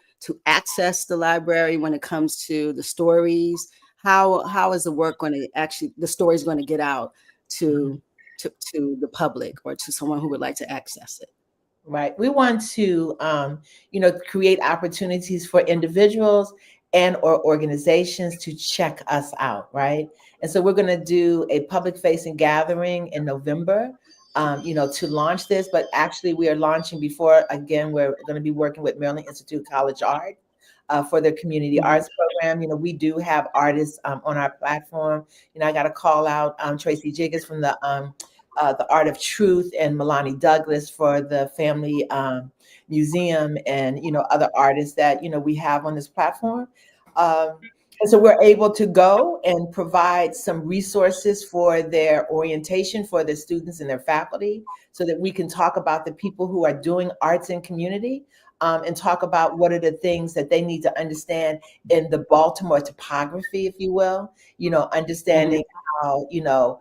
[SPEAKER 1] access the library when it comes to the stories? How is the work going to actually, the stories going to get out to the public or to someone who would like to access it?
[SPEAKER 4] Right. We want to, create opportunities for individuals and or organizations to check us out. Right. And so we're going to do a public facing gathering in November, to launch this. But actually, we are launching before. Again, we're going to be working with Maryland Institute College Art for their community arts program. We do have artists on our platform. I got to call out Tracy Jiggers from the Art of Truth, and Milani Douglas for the Family Museum, and other artists that we have on this platform. And so we're able to go and provide some resources for their orientation for their students and their faculty, so that we can talk about the people who are doing arts in community, and talk about what are the things that they need to understand in the Baltimore topography, if you will, understanding how,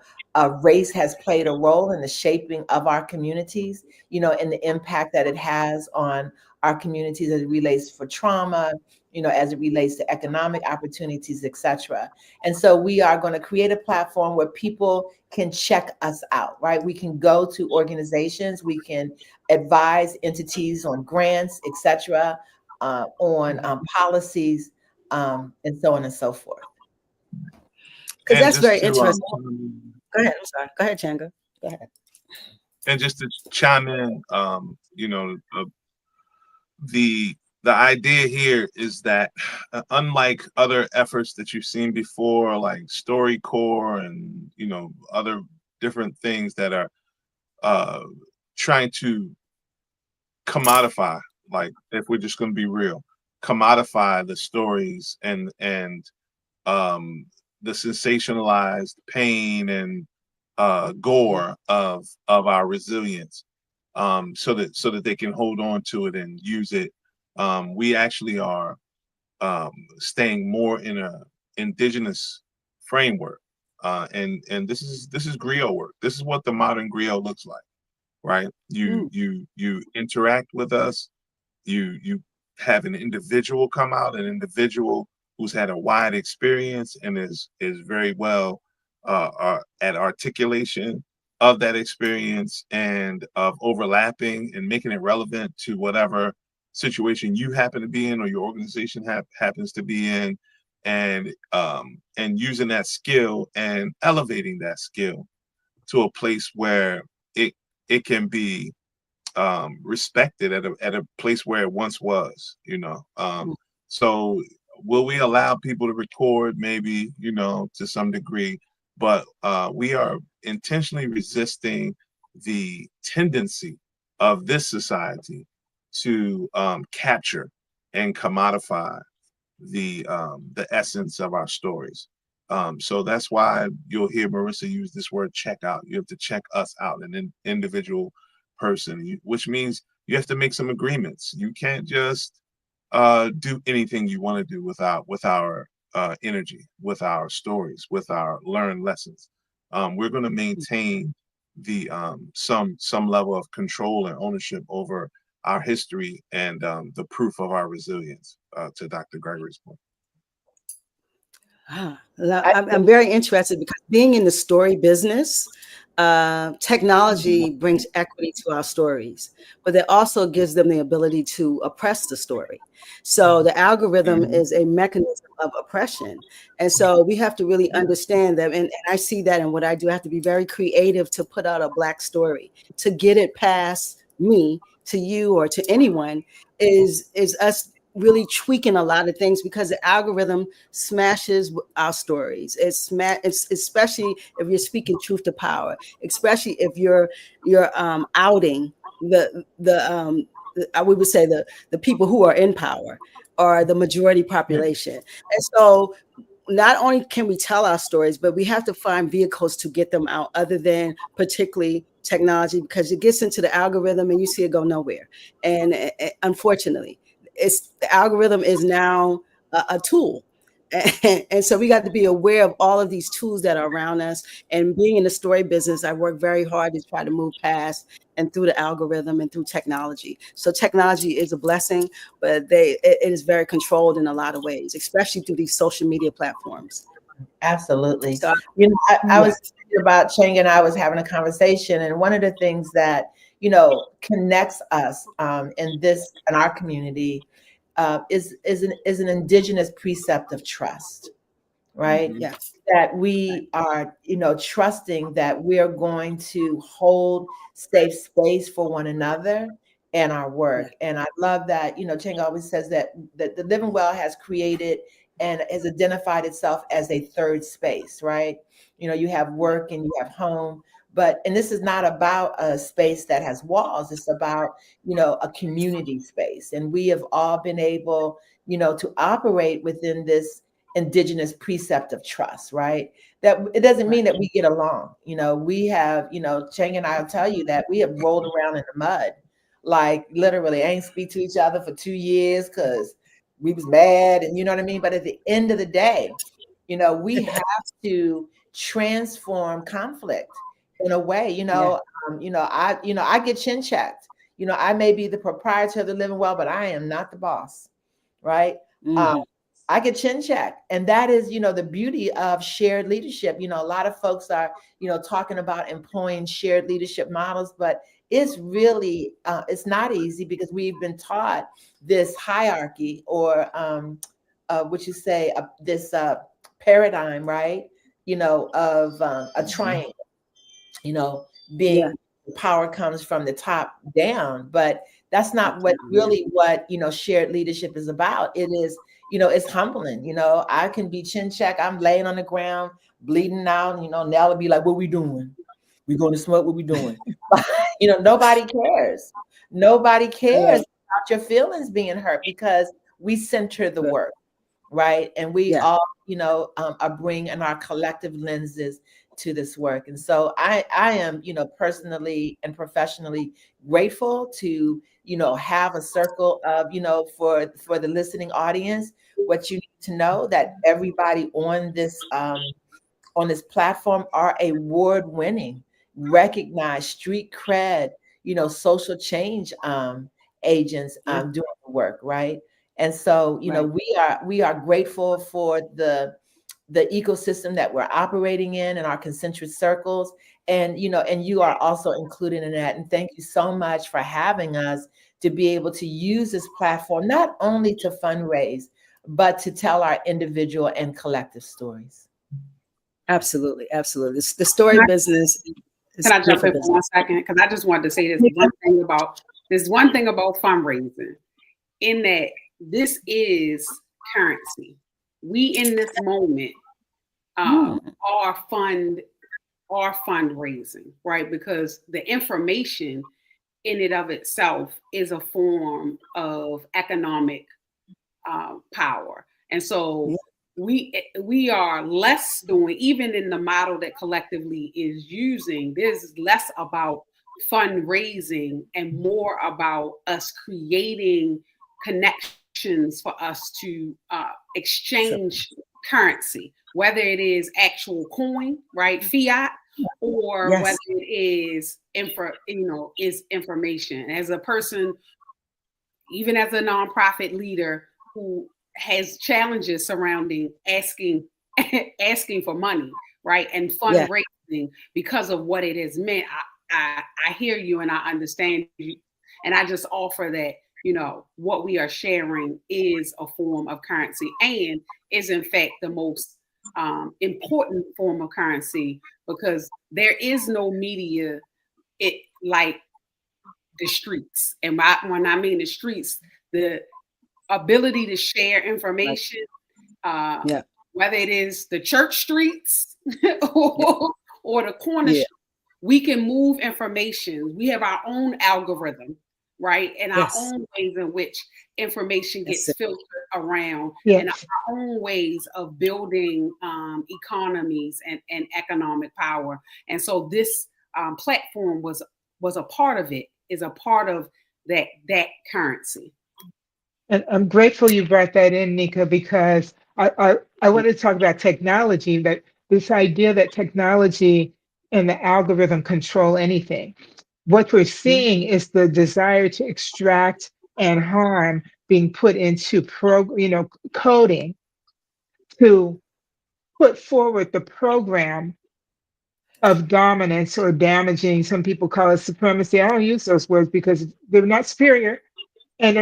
[SPEAKER 4] race has played a role in the shaping of our communities, and the impact that it has on our communities as it relates for trauma, as it relates to economic opportunities, et cetera. And so we are going to create a platform where people can check us out, right? We can go to organizations, we can advise entities on grants, et cetera, on policies, and so on and so forth.
[SPEAKER 1] Because that's very interesting. Go ahead. I'm sorry. Go ahead, Changa. Go ahead.
[SPEAKER 2] And just to chime in, the idea here is that unlike other efforts that you've seen before, like StoryCorps and other different things that are trying to commodify, like if we're just going to be real, commodify the stories and the sensationalized pain and gore of our resilience, so that they can hold on to it and use it. We actually are staying more in a indigenous framework, and this is griot work. This is what the modern griot looks like, right? You interact with us. You have an individual come out, an individual who's had a wide experience and is very well at articulation of that experience and of overlapping and making it relevant to whatever situation you happen to be in or your organization happens to be in, and using that skill and elevating that skill to a place where it can be respected at a place where it once was, so will we allow people to record? Maybe, to some degree, but we are intentionally resisting the tendency of this society to capture and commodify the essence of our stories. So that's why you'll hear Marissa use this word check out. You have to check us out, an individual person, which means you have to make some agreements. You can't just do anything you want to do with our energy, with our stories, with our learned lessons. We're going to maintain the some level of control and ownership over our history and the proof of our resilience, to Dr. Gregory's point.
[SPEAKER 1] I'm very interested because being in the story business, technology brings equity to our stories, but it also gives them the ability to oppress the story. So the algorithm is a mechanism of oppression. And so we have to really understand them. And I see that in what I do. I have to be very creative to put out a Black story, to get it past me, to you, or to anyone, is us really tweaking a lot of things because the algorithm smashes our stories. It's especially if you're speaking truth to power, especially if you're outing we would say the people who are in power or the majority population. And so not only can we tell our stories, but we have to find vehicles to get them out other than particularly technology, because it gets into the algorithm and you see it go nowhere. And unfortunately, the algorithm is now a tool. And so we got to be aware of all of these tools that are around us. And being in the story business, I work very hard to try to move past and through the algorithm and through technology. So technology is a blessing, but it is very controlled in a lot of ways, especially through these social media platforms.
[SPEAKER 4] Absolutely.
[SPEAKER 1] So,
[SPEAKER 4] I was thinking about Chang and I was having a conversation, and one of the things that connects us in our community is an indigenous precept of trust, right?
[SPEAKER 1] yes.
[SPEAKER 4] That we are, trusting that we are going to hold safe space for one another and our work. And I love that, Chang always says that the Living Well has created and has identified itself as a third space, right? You have work and you have home, and this is not about a space that has walls. It's about, a community space. And we have all been able, to operate within this indigenous precept of trust, right? That it doesn't mean that we get along. We have, Chang and I'll tell you that we have rolled around in the mud, like literally ain't speak to each other for 2 years because we was mad, and you know what I mean? But at the end of the day, we have to transform conflict in a way, I get chin checked. I may be the proprietor of the Living Well, but I am not the boss, right? I get chin checked. And that is, the beauty of shared leadership. A lot of folks are, talking about employing shared leadership models, but it's really, it's not easy because we've been taught this hierarchy or what you say, this paradigm, right? Of a triangle, being power comes from the top down, but that's not what shared leadership is about. It is, it's humbling. I can be chin check. I'm laying on the ground, bleeding out. Nell will be like, "What we doing? We going to smoke? What we doing?" Nobody cares. Nobody cares about your feelings being hurt because we center the work, right? And we all, are bringing our collective lenses to this work. And so I am, personally and professionally grateful to, have a circle of, for the listening audience, what you need to know that everybody on this platform are award-winning, recognized, street cred, social change agents doing the work, right? And so, we are grateful for the ecosystem that we're operating in and our concentric circles. And, and you are also included in that. And thank you so much for having us to be able to use this platform, not only to fundraise, but to tell our individual and collective stories.
[SPEAKER 1] Absolutely. Absolutely. The story business.
[SPEAKER 5] Can I jump in for 1 second? Because I just wanted to say this one thing about fundraising, in that this is currency. We in this moment are fundraising, right? Because the information in and of itself is a form of economic power. And so we are less doing, even in the model that collectively is using, there's less about fundraising and more about us creating connections for us to exchange currency, whether it is actual coin, right, fiat, or whether it is information. As a person, even as a nonprofit leader who has challenges surrounding asking for money, right, and fundraising because of what it has meant, I hear you and I understand you, and I just offer that what we are sharing is a form of currency and is in fact the most important form of currency, because there is no media like the streets. And when I mean the streets, the ability to share information,
[SPEAKER 1] Yeah.
[SPEAKER 5] whether it is the church streets or the corner
[SPEAKER 1] Yeah.
[SPEAKER 5] streets, we can move information. We have our own algorithm, right? And our
[SPEAKER 1] Yes.
[SPEAKER 5] own ways in which information
[SPEAKER 1] That's
[SPEAKER 5] gets
[SPEAKER 1] it.
[SPEAKER 5] filtered around, and
[SPEAKER 3] Yes.
[SPEAKER 5] our own ways of building economies and economic power. And so this platform was a part of it, is a part of that currency.
[SPEAKER 3] And I'm grateful you brought that in, Nika, because I want to talk about technology, that this idea that technology and the algorithm control anything. What we're seeing is the desire to extract and harm being put into coding to put forward the program of dominance or damaging. Some people call it supremacy. I don't use those words because they're not superior, and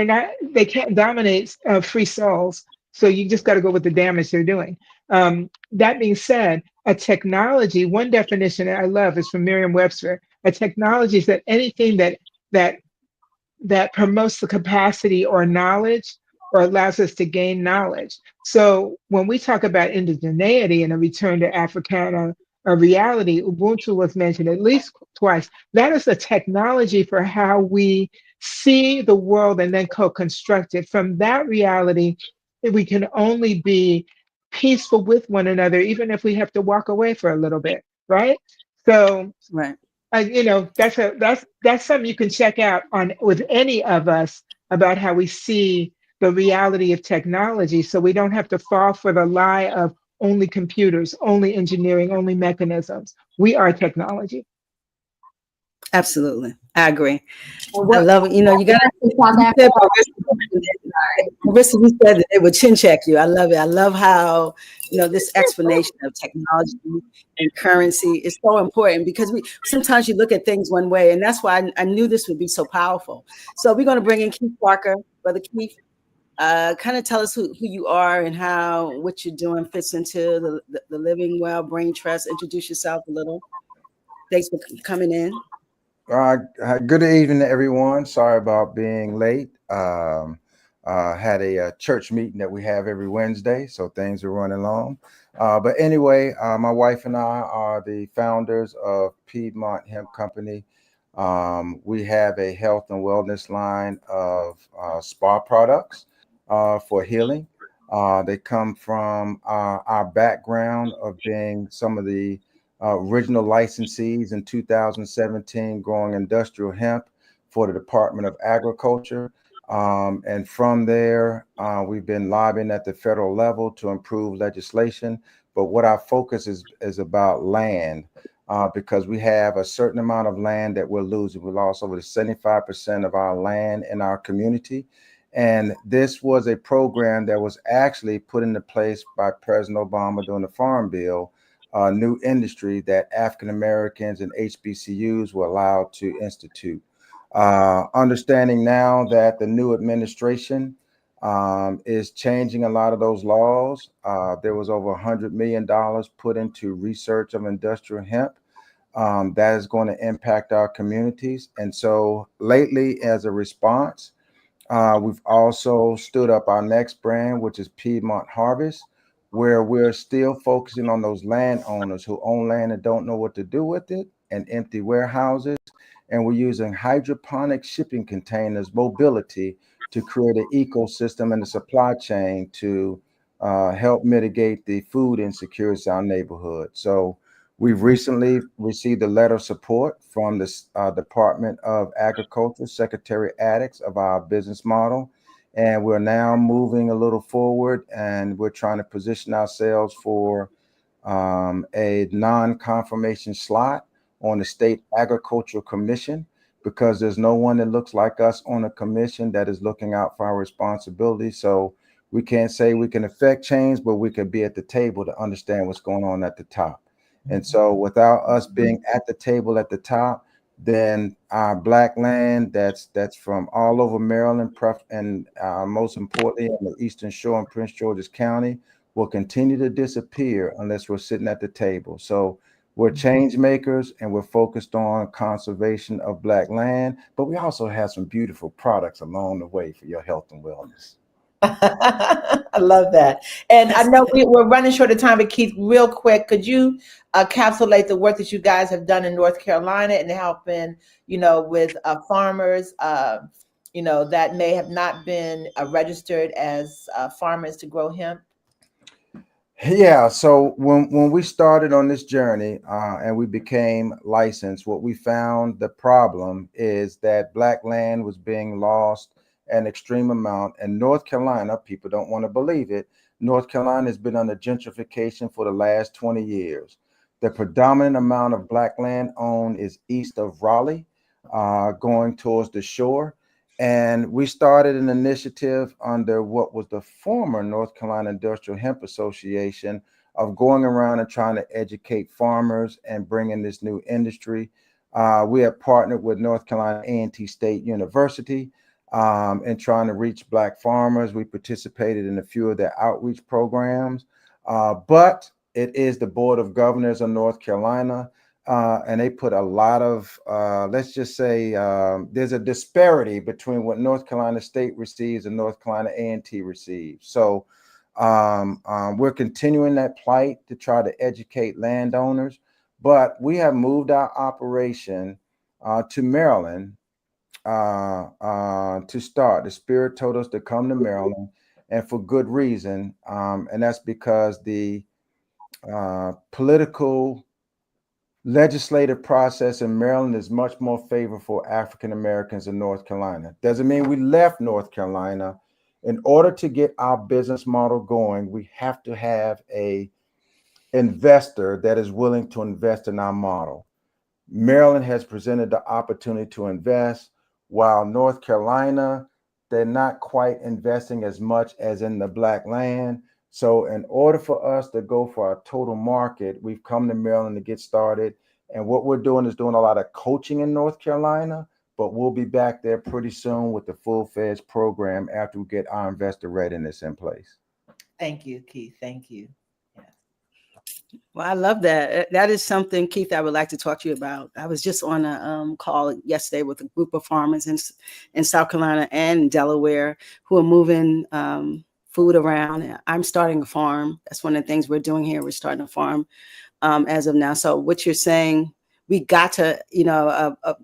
[SPEAKER 3] they can't dominate free souls. So you just got to go with the damage they're doing. That being said, a technology, one definition that I love is from Merriam-Webster. A technology is that anything that that promotes the capacity or knowledge or allows us to gain knowledge. So when we talk about indigeneity and a return to Africana a reality, Ubuntu was mentioned at least twice. That is a technology for how we see the world and then co-construct it. From that reality, we can only be peaceful with one another, even if we have to walk away for a little bit, right? So
[SPEAKER 1] Right.
[SPEAKER 3] that's something you can check out on with any of us about how we see the reality of technology, so we don't have to fall for the lie of only computers, only engineering, only mechanisms. We are technology.
[SPEAKER 1] Absolutely. I agree.
[SPEAKER 7] And
[SPEAKER 1] I
[SPEAKER 7] what
[SPEAKER 1] love it. You know, you got
[SPEAKER 7] in South
[SPEAKER 1] you
[SPEAKER 7] Africa?
[SPEAKER 1] said Marissa, you said that it would chin check you. I love it. I love how, this explanation of technology and currency is so important, because we sometimes you look at things one way, and that's why I knew this would be so powerful. So we're going to bring in Keith Parker. Brother Keith, kind of tell us who you are and how what you're doing fits into the Living Well Brain Trust. Introduce yourself a little. Thanks for coming in.
[SPEAKER 9] Good evening, everyone. Sorry about being late. Had a church meeting that we have every Wednesday, so things are running long. But anyway, my wife and I are the founders of Piedmont Hemp Company. We have a health and wellness line of spa products for healing. They come from our background of being some of the original licensees in 2017, growing industrial hemp for the Department of Agriculture. And from there, we've been lobbying at the federal level to improve legislation. But what our focus is about land, because we have a certain amount of land that we're losing. We lost over 75% of our land in our community. And this was a program that was actually put into place by President Obama during the Farm Bill, a new industry that African Americans and HBCUs were allowed to institute. Understanding now that the new administration is changing a lot of those laws. There was over $100 million put into research of industrial hemp. That is going to impact our communities. And so lately, as a response, we've also stood up our next brand, which is Piedmont Harvest, where we're still focusing on those landowners who own land and don't know what to do with it, and empty warehouses. And we're using hydroponic shipping containers, mobility, to create an ecosystem in the supply chain to help mitigate the food insecurity in our neighborhood. So we've recently received a letter of support from the Department of Agriculture, Secretary Addix, of our business model. And we're now moving a little forward, and we're trying to position ourselves for a non-confirmation slot on the State Agricultural Commission, because there's no one that looks like us on a commission that is looking out for our responsibilities. So we can't say we can affect change, but we can be at the table to understand what's going on at the top. And so without us being at the table at the top, then our Black land that's from all over Maryland, and most importantly on the Eastern Shore and Prince George's County, will continue to disappear unless we're sitting at the table. So we're change makers, and we're focused on conservation of Black land, but we also have some beautiful products along the way for your health and wellness.
[SPEAKER 4] I love that. And I know we're running short of time, but Keith, real quick, could you encapsulate the work that you guys have done in North Carolina and helping, with farmers, that may have not been registered as farmers to grow hemp?
[SPEAKER 9] Yeah, so when we started on this journey and we became licensed, what we found the problem is that Black land was being lost an extreme amount. And North Carolina, people don't want to believe it, North Carolina has been under gentrification for the last 20 years. The predominant amount of Black land owned is east of Raleigh, going towards the shore. And we started an initiative under what was the former North Carolina Industrial Hemp Association of going around and trying to educate farmers and bring in this new industry. We have partnered with North Carolina A&T State University in trying to reach Black farmers. We participated in a few of their outreach programs, but it is the Board of Governors of North Carolina. And they put a lot of, let's just say, there's a disparity between what North Carolina State receives and North Carolina A&T receives. So we're continuing that plight to try to educate landowners, but we have moved our operation to Maryland to start. The Spirit told us to come to Maryland, and for good reason. And that's because the political legislative process in Maryland is much more favorable for African Americans in North Carolina. Doesn't mean we left North Carolina. In order to get our business model going, we have to have a investor that is willing to invest in our model. Maryland has presented the opportunity to invest, while North Carolina, they're not quite investing as much as in the Black land. So in order for us to go for our total market, we've come to Maryland to get started. And what we're doing is doing a lot of coaching in North Carolina, but we'll be back there pretty soon with the full-fledged program after we get our investor readiness in place.
[SPEAKER 4] Thank you, Keith. Thank you.
[SPEAKER 1] Well, I love that. That is something, Keith, I would like to talk to you about. I was just on a call yesterday with a group of farmers in South Carolina and Delaware who are moving food around. I'm starting a farm. That's one of the things we're doing here. We're starting a farm as of now. So what you're saying, we got to,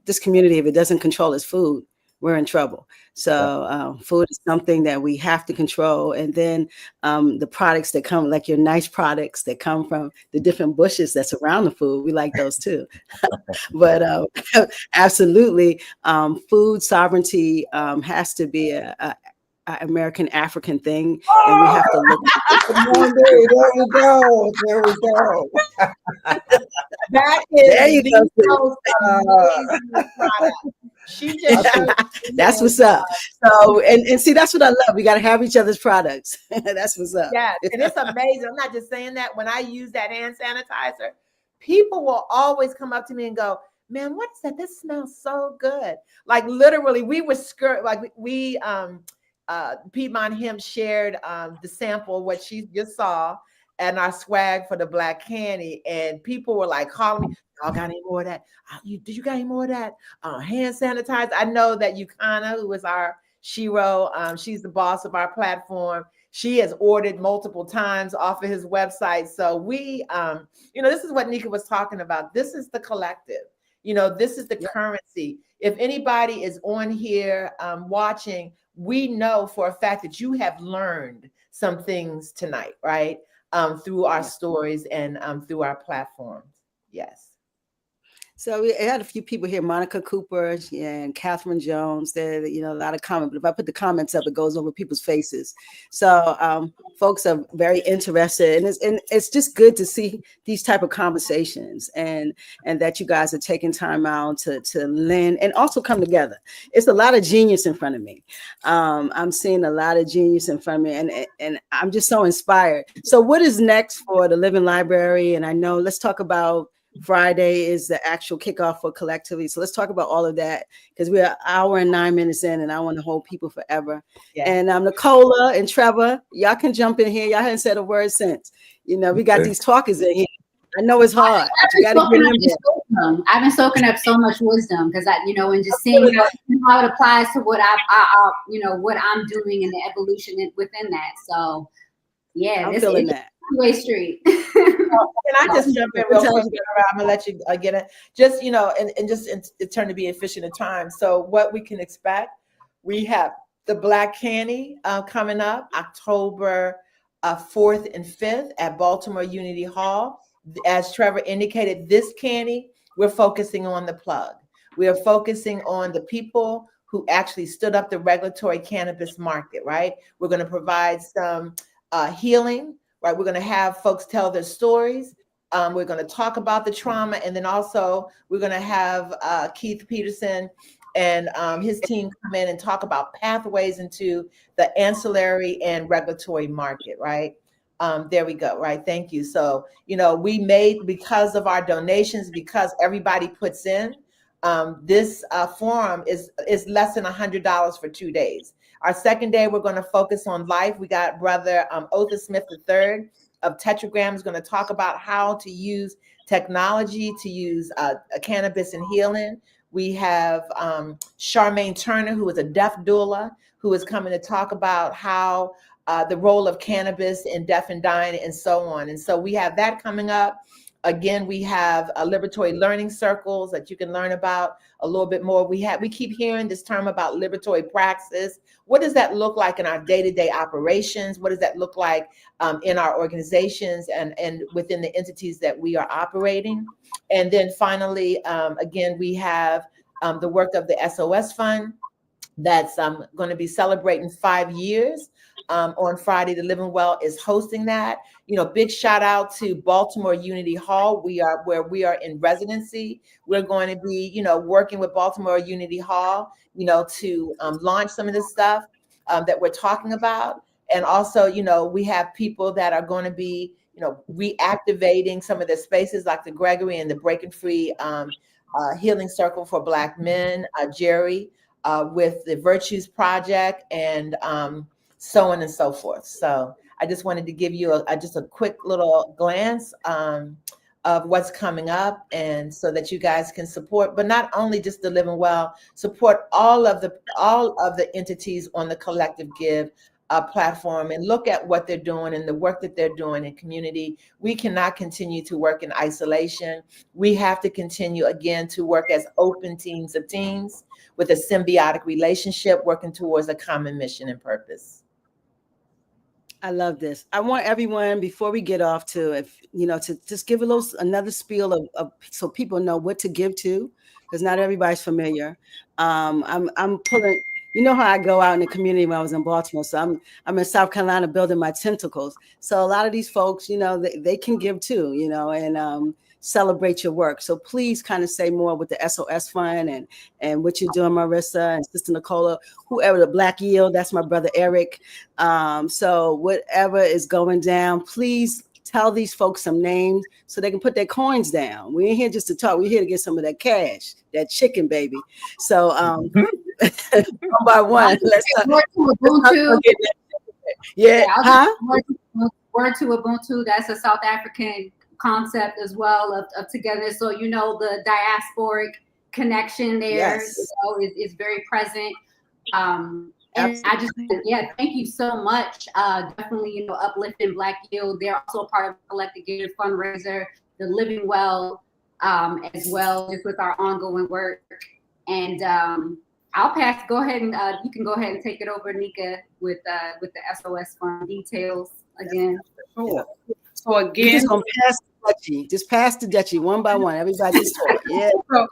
[SPEAKER 1] this community, if it doesn't control its food, we're in trouble. So food is something that we have to control. And then the products that come, like your nice products that come from the different bushes that's around the food, we like those too. But absolutely, food sovereignty has to be a American African thing, and we have to look.
[SPEAKER 9] There we go. There we go.
[SPEAKER 4] That is
[SPEAKER 1] there you
[SPEAKER 4] the
[SPEAKER 1] go.
[SPEAKER 4] most product. She just
[SPEAKER 1] that's what's up. So and see, that's what I love. We got to have each other's products. That's what's up.
[SPEAKER 4] Yeah, and it's amazing. I'm not just saying that. When I use that hand sanitizer, people will always come up to me and go, "Man, what is that? This smells so good." Like literally, we were we Piedmont Hemp shared the sample, what she just saw, and our swag for the Black Candy, and people were like calling me, "Y'all got any more of that? Did you got any more of that hand sanitizer?" I know that Yukana, who is our Shiro, she's the boss of our platform. She has ordered multiple times off of his website. So we, this is what Nika was talking about. This is the collective. This is the currency. If anybody is on here watching, we know for a fact that you have learned some things tonight, right? Through our stories and through our platforms. Yes.
[SPEAKER 1] So we had a few people here, Monica Cooper and Catherine Jones. There, a lot of comments. But if I put the comments up, it goes over people's faces. So folks are very interested, and it's just good to see these type of conversations, and that you guys are taking time out to lend and also come together. It's a lot of genius in front of me. I'm seeing a lot of genius in front of me, and I'm just so inspired. So what is next for the Living Library? And I know, let's talk about Friday is the actual kickoff for collectivity. So let's talk about all of that, because we're an hour and 9 minutes in, and I want to hold people forever. Yeah. And Nicola and Trevor, y'all can jump in here. Y'all haven't said a word since. We got these talkers in here. I know it's hard, but you got to get in
[SPEAKER 7] wisdom. I've been soaking up so much wisdom because and just seeing how it applies to what what I'm doing and the evolution within that. So yeah,
[SPEAKER 1] I'm feeling that.
[SPEAKER 7] Two-way street.
[SPEAKER 4] Can I just jump in real quick? I'm gonna let you get it. Just and just in turn to be efficient in time. So what we can expect, we have the Black Canny coming up October 4th and 5th at Baltimore Unity Hall. As Trevor indicated, this Canny, we're focusing on the plug. We are focusing on the people who actually stood up the regulatory cannabis market, right? We're going to provide some healing, right? We're going to have folks tell their stories. We're going to talk about the trauma. And then also we're going to have Keith Peterson and his team come in and talk about pathways into the ancillary and regulatory market, right? There we go, right? Thank you. So, we made, because of our donations, because everybody puts in, this forum is less than $100 for 2 days. Our second day, we're going to focus on life. We got Brother Otha Smith III of Tetragram is going to talk about how to use technology to use cannabis and healing. We have Charmaine Turner, who is a deaf doula, who is coming to talk about how the role of cannabis in deaf and dying and so on. And so we have that coming up. Again, we have liberatory learning circles that you can learn about a little bit more. We keep hearing this term about liberatory praxis. What does that look like in our day-to-day operations? What does that look like in our organizations and within the entities that we are operating? And then finally, again, we have the work of the SOS Fund that's going to be celebrating 5 years. On Friday, the Living Well is hosting that. Big shout out to Baltimore Unity Hall. Where we are in residency. We're going to be, working with Baltimore Unity Hall, to launch some of this stuff that we're talking about. And also, we have people that are going to be, reactivating some of the spaces like the Gregory and the Breaking Free Healing Circle for Black Men, Jerry, with the Virtues Project and so on and so forth. So I just wanted to give you just a quick little glance of what's coming up, and so that you guys can support, but not only just the Living Well, support all of the entities on the Collective Give platform, and look at what they're doing and the work that they're doing in community. We cannot continue to work in isolation. We have to continue again to work as open teams of teams with a symbiotic relationship, working towards a common mission and purpose.
[SPEAKER 1] I love this. I want everyone, before we get off, to just give another spiel of so people know what to give to, because not everybody's familiar. I'm pulling. You know how I go out in the community when I was in Baltimore. So I'm in South Carolina building my tentacles. So a lot of these folks, they can give too, and celebrate your work. So please kind of say more with the SOS Fund and what you're doing, Marissa and Sister Nicola, whoever, the Black Yield, that's my brother Eric. So whatever is going down, please tell these folks some names so they can put their coins down. We ain't here just to talk. We're here to get some of that cash, that chicken, baby. So one by one, let's
[SPEAKER 7] get that.
[SPEAKER 1] Yeah.
[SPEAKER 7] Word to Ubuntu. That's a South African concept as well of togetherness. So the diasporic connection there is very present. And I just, thank you so much. Definitely, uplifting Black Yield. They're also a part of the Collective Give fundraiser, the Living Well, as well, just with our ongoing work. And I'll pass. Go ahead and you can go ahead and take it over, Nika, with the SOS Fund details again.
[SPEAKER 5] Sure. So again,
[SPEAKER 1] just pass the Dutchie one by one. Everybody just talk. Yeah.
[SPEAKER 5] So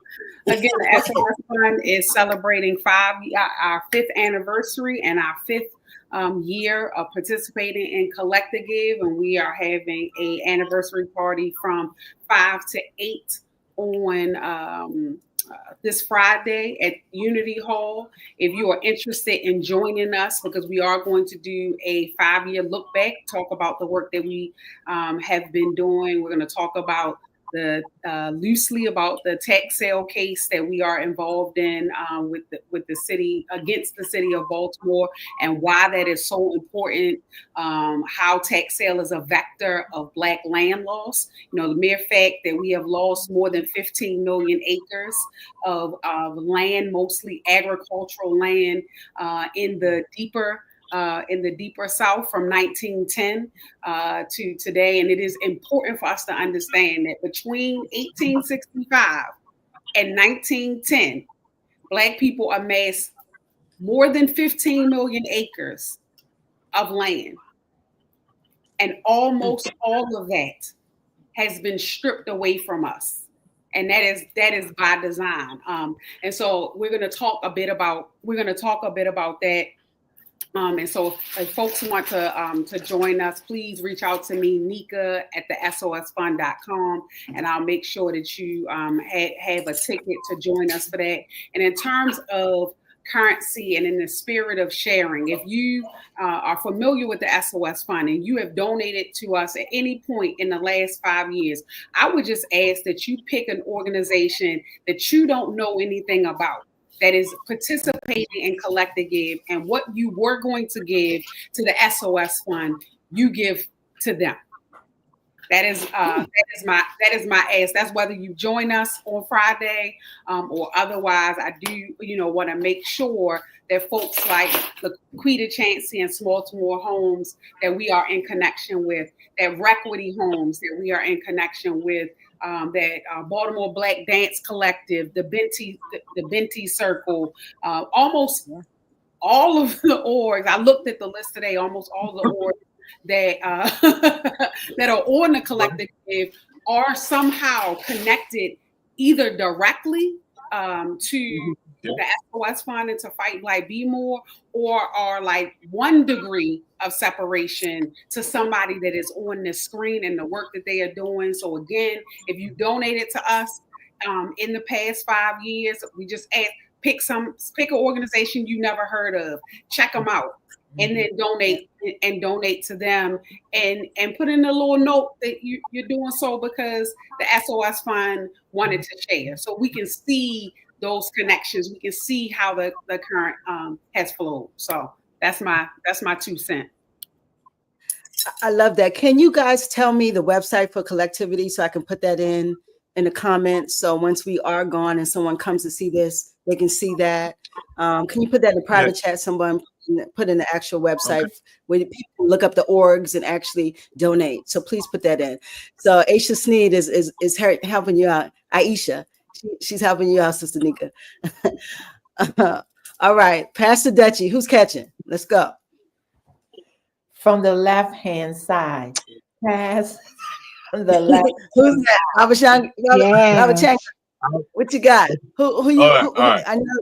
[SPEAKER 5] again, the SOS Fund is celebrating our 5th anniversary and our 5th year of participating in Collective Give, and we are having a anniversary party from 5 to 8 on this Friday at Unity Hall. If you are interested in joining us, because we are going to do a 5-year look back, talk about the work that we have been doing. We're going to talk about loosely about the tax sale case that we are involved in with the city, against the city of Baltimore, and why that is so important. How tax sale is a vector of Black land loss. The mere fact that we have lost more than 15 million acres of land, mostly agricultural land, in the deeper South from 1910 to today. And it is important for us to understand that between 1865 and 1910, Black people amassed more than 15 million acres of land. And almost all of that has been stripped away from us. And that is by design. And so we're going to talk a bit about that. And so if folks want to join us, please reach out to me, Nika, at the SOSfund.com, and I'll make sure that you have a ticket to join us for that. And in terms of currency and in the spirit of sharing, if you are familiar with the SOS Fund and you have donated to us at any point in the last 5 years, I would just ask that you pick an organization that you don't know anything about, that is participating in Collect to Give, and what you were going to give to the SOS Fund, you give to them. That is my ask. That's whether you join us on Friday or otherwise. I do want to make sure that folks like the Quita Chancey and Baltimore Homes that we are in connection with, that Requity Homes that we are in connection with, that Baltimore Black Dance Collective, the Binti Circle, almost all of the orgs. I looked at the list today. Almost all the orgs that that are on the Collect to Give are somehow connected either directly to the SOS Fund and to Fight Black Be More, or are like 1 degree of separation to somebody that is on the screen and the work that they are doing. So again, if you donated to us in the past 5 years, we just ask, pick an organization you never heard of, check them out, and then donate to them, and put in a little note that you're doing so because the SOS Fund wanted to share, so we can see those connections. We can see how the current has flowed. So that's my 2 cents.
[SPEAKER 1] I love that. Can you guys tell me the website for Collectivity so I can put that in the comments? So once we are gone and someone comes to see this, they can see that. Can you put that in the private chat? Someone put in the actual website where people look up the orgs and actually donate. So please put that in. So Aisha Sneed is helping you out. Aisha, she's helping you out, Sister Nika. All right, Pastor Dutchie, who's catching? Let's go.
[SPEAKER 4] From the left-hand side, pass the left.
[SPEAKER 1] Who's that? Baba Chang. What you got? Who you?
[SPEAKER 2] All right.
[SPEAKER 1] I know.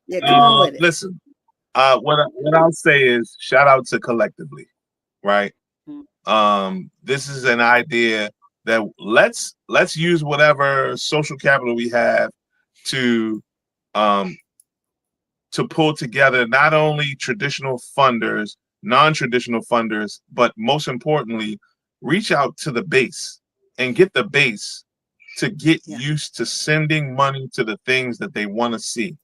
[SPEAKER 1] Yeah, come on with it.
[SPEAKER 2] Listen, what I'll say is shout out to Collectively, right? This is an idea that let's use whatever social capital we have to pull together not only traditional funders, non-traditional funders, but most importantly, reach out to the base and get the base to get used to sending money to the things that they want to see.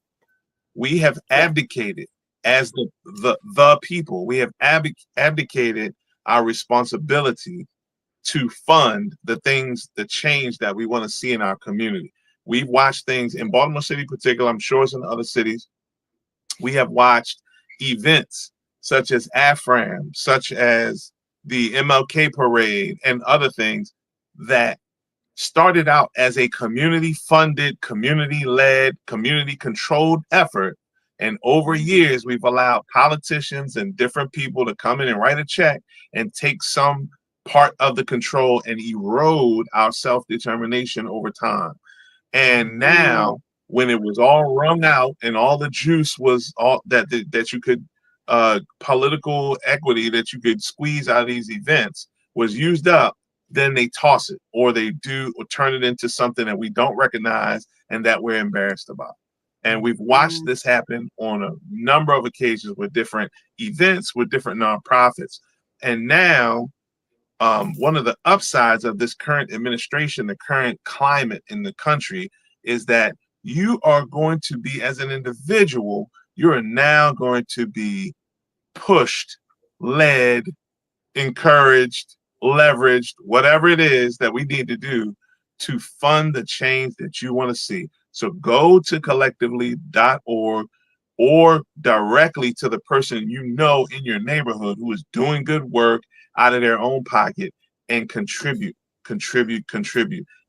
[SPEAKER 2] We have abdicated as the people. We have abdicated our responsibility to fund the things, the change that we want to see in our community. We've watched things in Baltimore City in particular, I'm sure it's in other cities. We have watched events such as AFRAM, such as the MLK parade and other things that started out as a community-funded, community-led, community-controlled effort. And over years, we've allowed politicians and different people to come in and write a check and take some part of the control and erode our self-determination over time. And now, when it was all wrung out and all the juice was all that you could, political equity that you could squeeze out of these events was used up, then they toss it, or they do, or turn it into something that we don't recognize and that we're embarrassed about. And we've watched this happen on a number of occasions with different events, with different nonprofits. And now one of the upsides of this current administration, the current climate in the country, is that you are going to be, as an individual, you are now going to be pushed, led, encouraged, leveraged, whatever it is that we need to do to fund the change that you want to see. So go to collectively.org or directly to the person you know in your neighborhood who is doing good work out of their own pocket and contribute.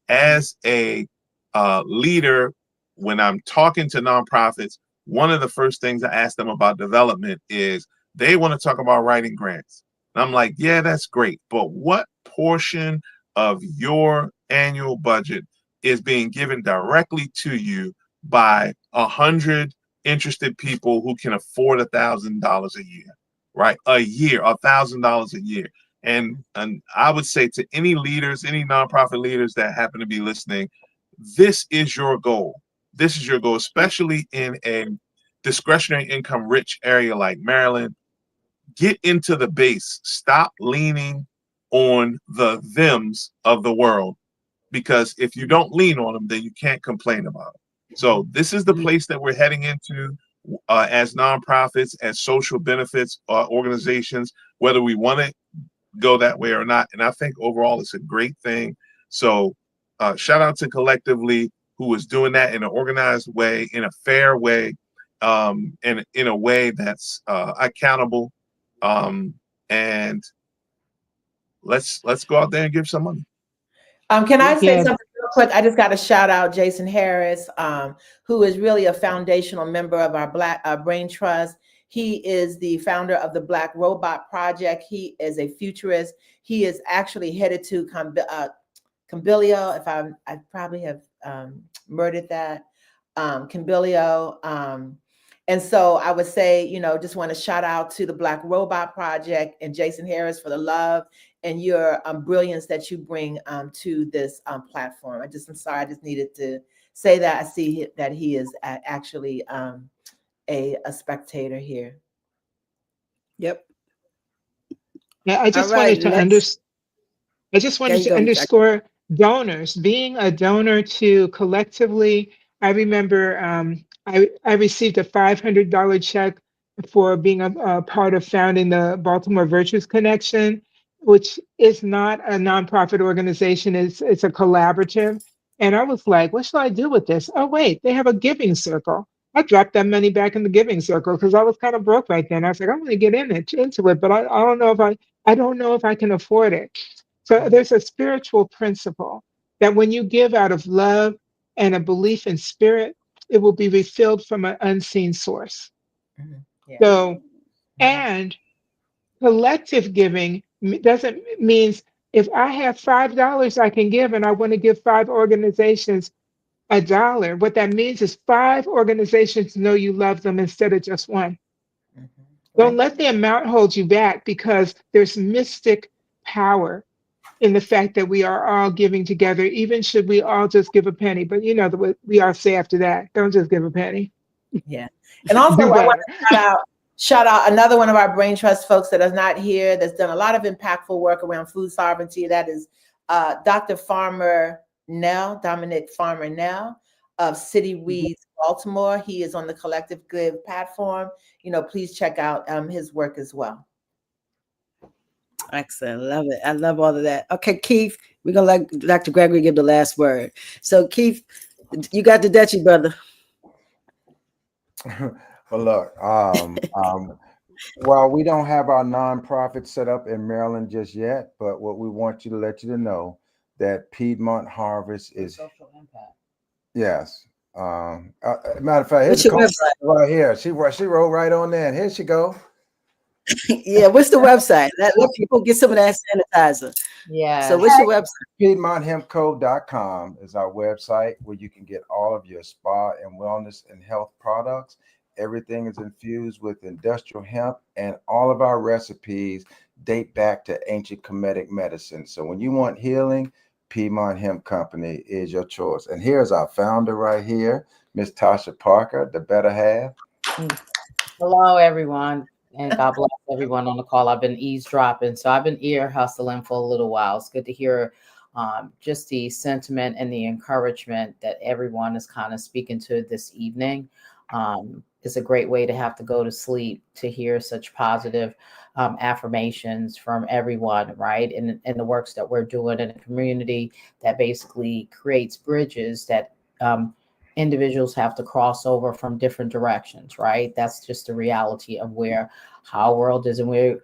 [SPEAKER 2] As a leader, when I'm talking to nonprofits, one of the first things I ask them about development is they want to talk about writing grants. And I'm like, yeah, that's great. But what portion of your annual budget is being given directly to you by 100 interested people who can afford $1,000 a year, right? A year, $1,000 a year. And I would say to any leaders, any nonprofit leaders that happen to be listening, this is your goal. This is your goal, especially in a discretionary income rich area like Maryland. Get into the base. Stop leaning on the thems of the world, because if you don't lean on them, then you can't complain about it. So this is the place that we're heading into as nonprofits, as social benefits organizations, whether we want to go that way or not. And I think overall it's a great thing. So shout out to Collectively, who is doing that in an organized way, in a fair way, and in a way that's accountable. And let's go out there and give some money.
[SPEAKER 4] Can I say
[SPEAKER 3] Yeah.
[SPEAKER 4] something real quick? I just got to shout out Jason Harris, who is really a foundational member of our Black Brain Trust. He is the founder of the Black Robot Project. He is a futurist. He is actually headed to Cambilio, if I probably have murdered that, Cambilio. And so I would say, just want to shout out to the Black Robot Project and Jason Harris for the love and your brilliance that you bring to this platform. I'm sorry, I just needed to say that. I see that he is actually a spectator here.
[SPEAKER 1] Yep.
[SPEAKER 3] Yeah, I just wanted to underscore donors. Being a donor to Collectively, I remember I received a $500 check for being a part of founding the Baltimore Virtues Connection, which is not a nonprofit organization. It's a collaborative. And I was like, what should I do with this? Oh, wait, they have a giving circle. I dropped that money back in the giving circle because I was kind of broke right then. I was like, I'm going to get into it, but I don't know if I can afford it. So there's a spiritual principle that when you give out of love and a belief in spirit, it will be refilled from an unseen source.
[SPEAKER 4] Mm-hmm. Yeah.
[SPEAKER 3] So, and collective giving doesn't means if I have $5 I can give and I want to give 5 organizations $1. What that means is 5 organizations know you love them instead of just one.
[SPEAKER 4] Mm-hmm.
[SPEAKER 3] Don't let the amount hold you back, because there's mystic power in the fact that we are all giving together, even should we all just give a penny. But we all say after that, don't just give a penny.
[SPEAKER 4] Yeah. And also I want to shout out another one of our Brain Trust folks that is not here, that's done a lot of impactful work around food sovereignty. That is Dr. Dominic Farmer Nell of City Weeds, Baltimore. He is on the Collective Good platform. Please check out his work as well.
[SPEAKER 1] Excellent. Love it. I love all of that. Okay, Keith, we're going to let Dr. Gregory give the last word. So, Keith, you got the Dutchie, brother.
[SPEAKER 9] Well, look, well, we don't have our nonprofit set up in Maryland just yet, but what we want to let you to know that Piedmont Harvest is
[SPEAKER 10] social impact.
[SPEAKER 9] Yes. Matter of fact,
[SPEAKER 1] What's your website?
[SPEAKER 9] Right here. She wrote right on there. And here she go.
[SPEAKER 1] Yeah, what's the website? Let people get some of that sanitizer.
[SPEAKER 4] Yeah.
[SPEAKER 1] So what's your website?
[SPEAKER 9] PiedmontHempCo.com is our website where you can get all of your spa and wellness and health products. Everything is infused with industrial hemp, and all of our recipes date back to ancient Kemetic medicine. So when you want healing, Piedmont Hemp Company is your choice. And here's our founder right here, Miss Tasha Parker, the better half.
[SPEAKER 10] Hello, everyone. And God bless everyone on the call. I've been eavesdropping, so I've been ear hustling for a little while. It's good to hear just the sentiment and the encouragement that everyone is kind of speaking to this evening. It's a great way to have to go to sleep to hear such positive affirmations from everyone, right? And the works that we're doing in a community that basically creates bridges that individuals have to cross over from different directions, right? That's just the reality of where our world is. And we're,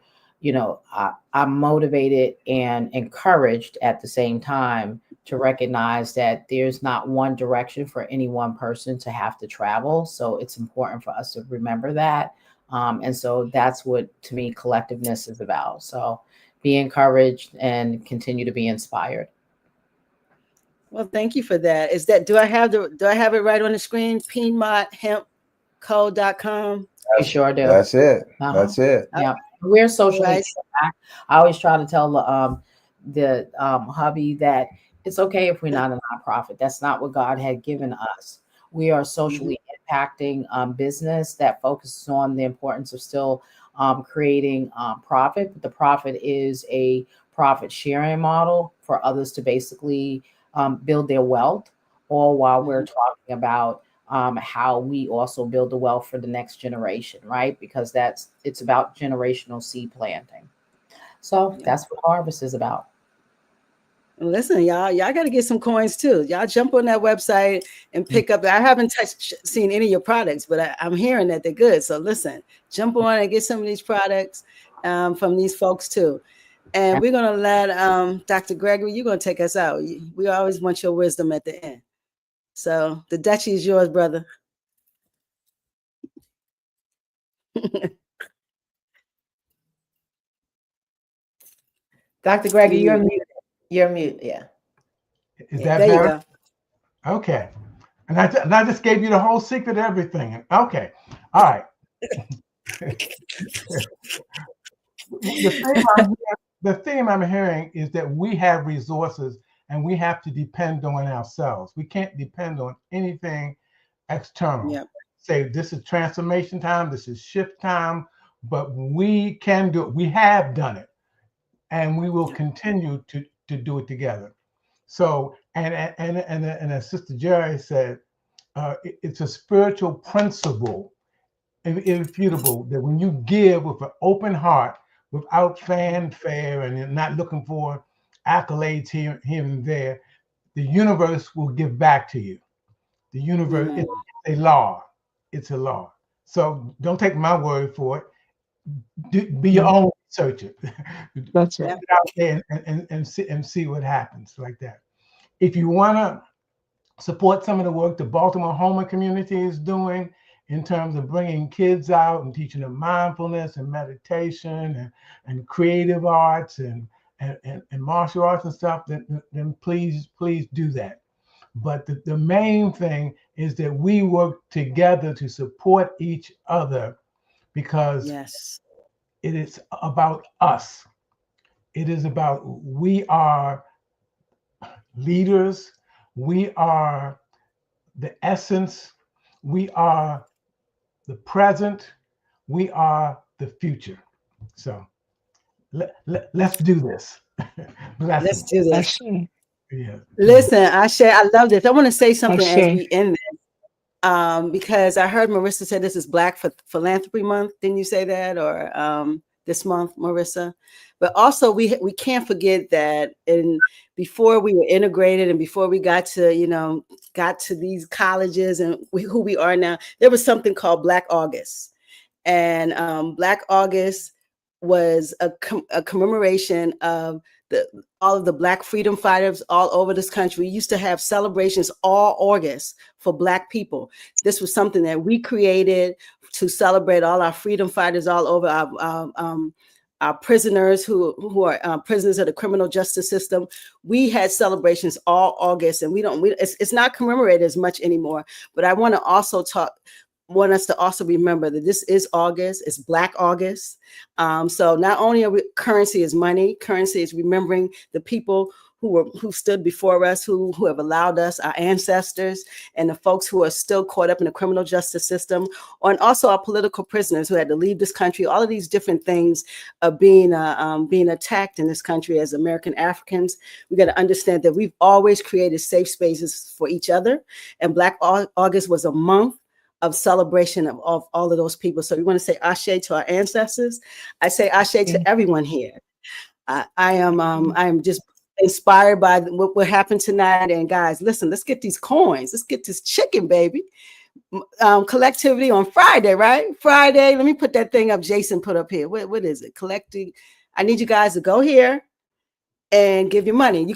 [SPEAKER 10] I'm motivated and encouraged at the same time to recognize that there's not one direction for any one person to have to travel. So it's important for us to remember that. And so that's what, to me, collectiveness is about. So be encouraged and continue to be inspired.
[SPEAKER 1] Well, thank you for that. Do I have it right on the screen? PiedmontHempCo.com.
[SPEAKER 10] You sure do.
[SPEAKER 9] That's it. That's it.
[SPEAKER 10] Yeah. We're socially
[SPEAKER 1] Right.
[SPEAKER 10] I always try to tell the hubby that it's okay if we're not a nonprofit. That's not what God had given us. We are socially impacting business that focuses on the importance of still creating profit. But the profit is a profit sharing model for others to basically build their wealth, all while we're talking about how we also build the wealth for the next generation, right? Because it's about generational seed planting. So that's what Harvest is about.
[SPEAKER 1] Listen, y'all got to get some coins too. Y'all jump on that website and pick up. I haven't seen any of your products, but I'm hearing that they're good. So listen, jump on and get some of these products from these folks too. And we're going to let Dr. Gregory, you're going to take us out. We always want your wisdom at the end. So the duchy is yours, brother.
[SPEAKER 4] Dr. Gregory, you're mute. You're mute. Yeah.
[SPEAKER 6] Is that
[SPEAKER 1] there
[SPEAKER 6] better?
[SPEAKER 1] You go.
[SPEAKER 6] Okay. And I just gave you the whole secret of everything. Okay. All right. The theme I'm hearing is that we have resources and we have to depend on ourselves. We can't depend on anything external.
[SPEAKER 1] Yep.
[SPEAKER 6] Say this is transformation time, this is shift time, but we can do it. We have done it, and we will continue to do it together. So, and as Sister Jerry said, it's a spiritual principle, irrefutable, that when you give with an open heart, without fanfare and not looking for accolades here and there, the universe will give back to you. The universe, it's a law. It's a law. So don't take my word for it. Be your own researcher.
[SPEAKER 3] That's right.
[SPEAKER 6] Get out there and see what happens like that. If you want to support some of the work the Baltimore Homer community is doing in terms of bringing kids out and teaching them mindfulness and meditation and creative arts and martial arts and stuff, then please do that. But the main thing is that we work together to support each other, because it is about us. It is about, we are leaders. We are the essence. We are the present. We are the future. So let's do this.
[SPEAKER 1] Let's do this.
[SPEAKER 6] Yeah.
[SPEAKER 1] Listen, I love this. I want to say something as we end this, because I heard Marissa say this is Black Philanthropy Month. Didn't you say that? Or this month, Marissa? But also we can't forget that before we were integrated and before we got to these colleges and who we are now, there was something called Black August. And Black August was a commemoration of all of the Black freedom fighters all over this country. We used to have celebrations all August for Black people. This was something that we created to celebrate all our freedom fighters all over, our prisoners who are prisoners of the criminal justice system. We had celebrations all August, and it's not commemorated as much anymore. But I want us to also remember that this is August. It's Black August. So not only currency is money, currency is remembering the people who stood before us, who have allowed us, our ancestors, and the folks who are still caught up in the criminal justice system, and also our political prisoners who had to leave this country. All of these different things of being attacked in this country as American Africans. We got to understand that we've always created safe spaces for each other, and Black August was a month of celebration of all of those people. So we want to say ashe to our ancestors. I say ashe to everyone here. I am just inspired by what happened tonight. And guys, listen, let's get these coins. Let's get this chicken, baby. Collectivity on Friday, right? Friday. Let me put that thing up. Jason put up here. What is it? Collecting. I need you guys to go here and give your money. You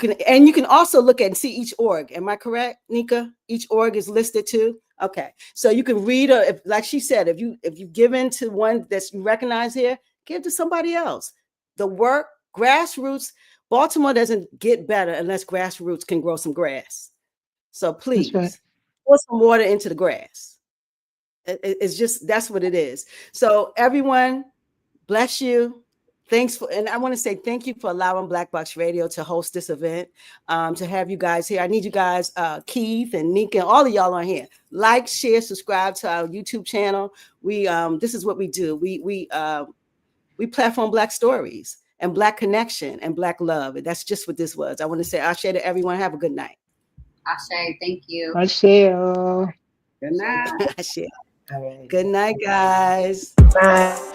[SPEAKER 1] can also look at and see each org. Am I correct, Nika? Each org is listed too. Okay, so you can read, like she said, if you give in to one that you recognize here, give to somebody else. The work, grassroots. Baltimore doesn't get better unless grassroots can grow some grass. So please pour some water into the grass. It's just, that's what it is. So everyone, bless you. Thanks and I want to say thank you for allowing Black Box Radio to host this event, to have you guys here. I need you guys, Keith and Nika, and all of y'all on here. Like, share, subscribe to our YouTube channel. We this is what we do. We platform Black stories and Black connection and Black love. And that's just what this was. I want to say ashe to everyone. Have a good night.
[SPEAKER 7] Ashe, thank you.
[SPEAKER 3] Ashe.
[SPEAKER 5] Good night.
[SPEAKER 1] Ashe.
[SPEAKER 4] All right.
[SPEAKER 1] Good night, guys.
[SPEAKER 4] Bye.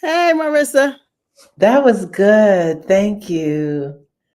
[SPEAKER 1] Hey, Marissa.
[SPEAKER 4] That was good. Thank you.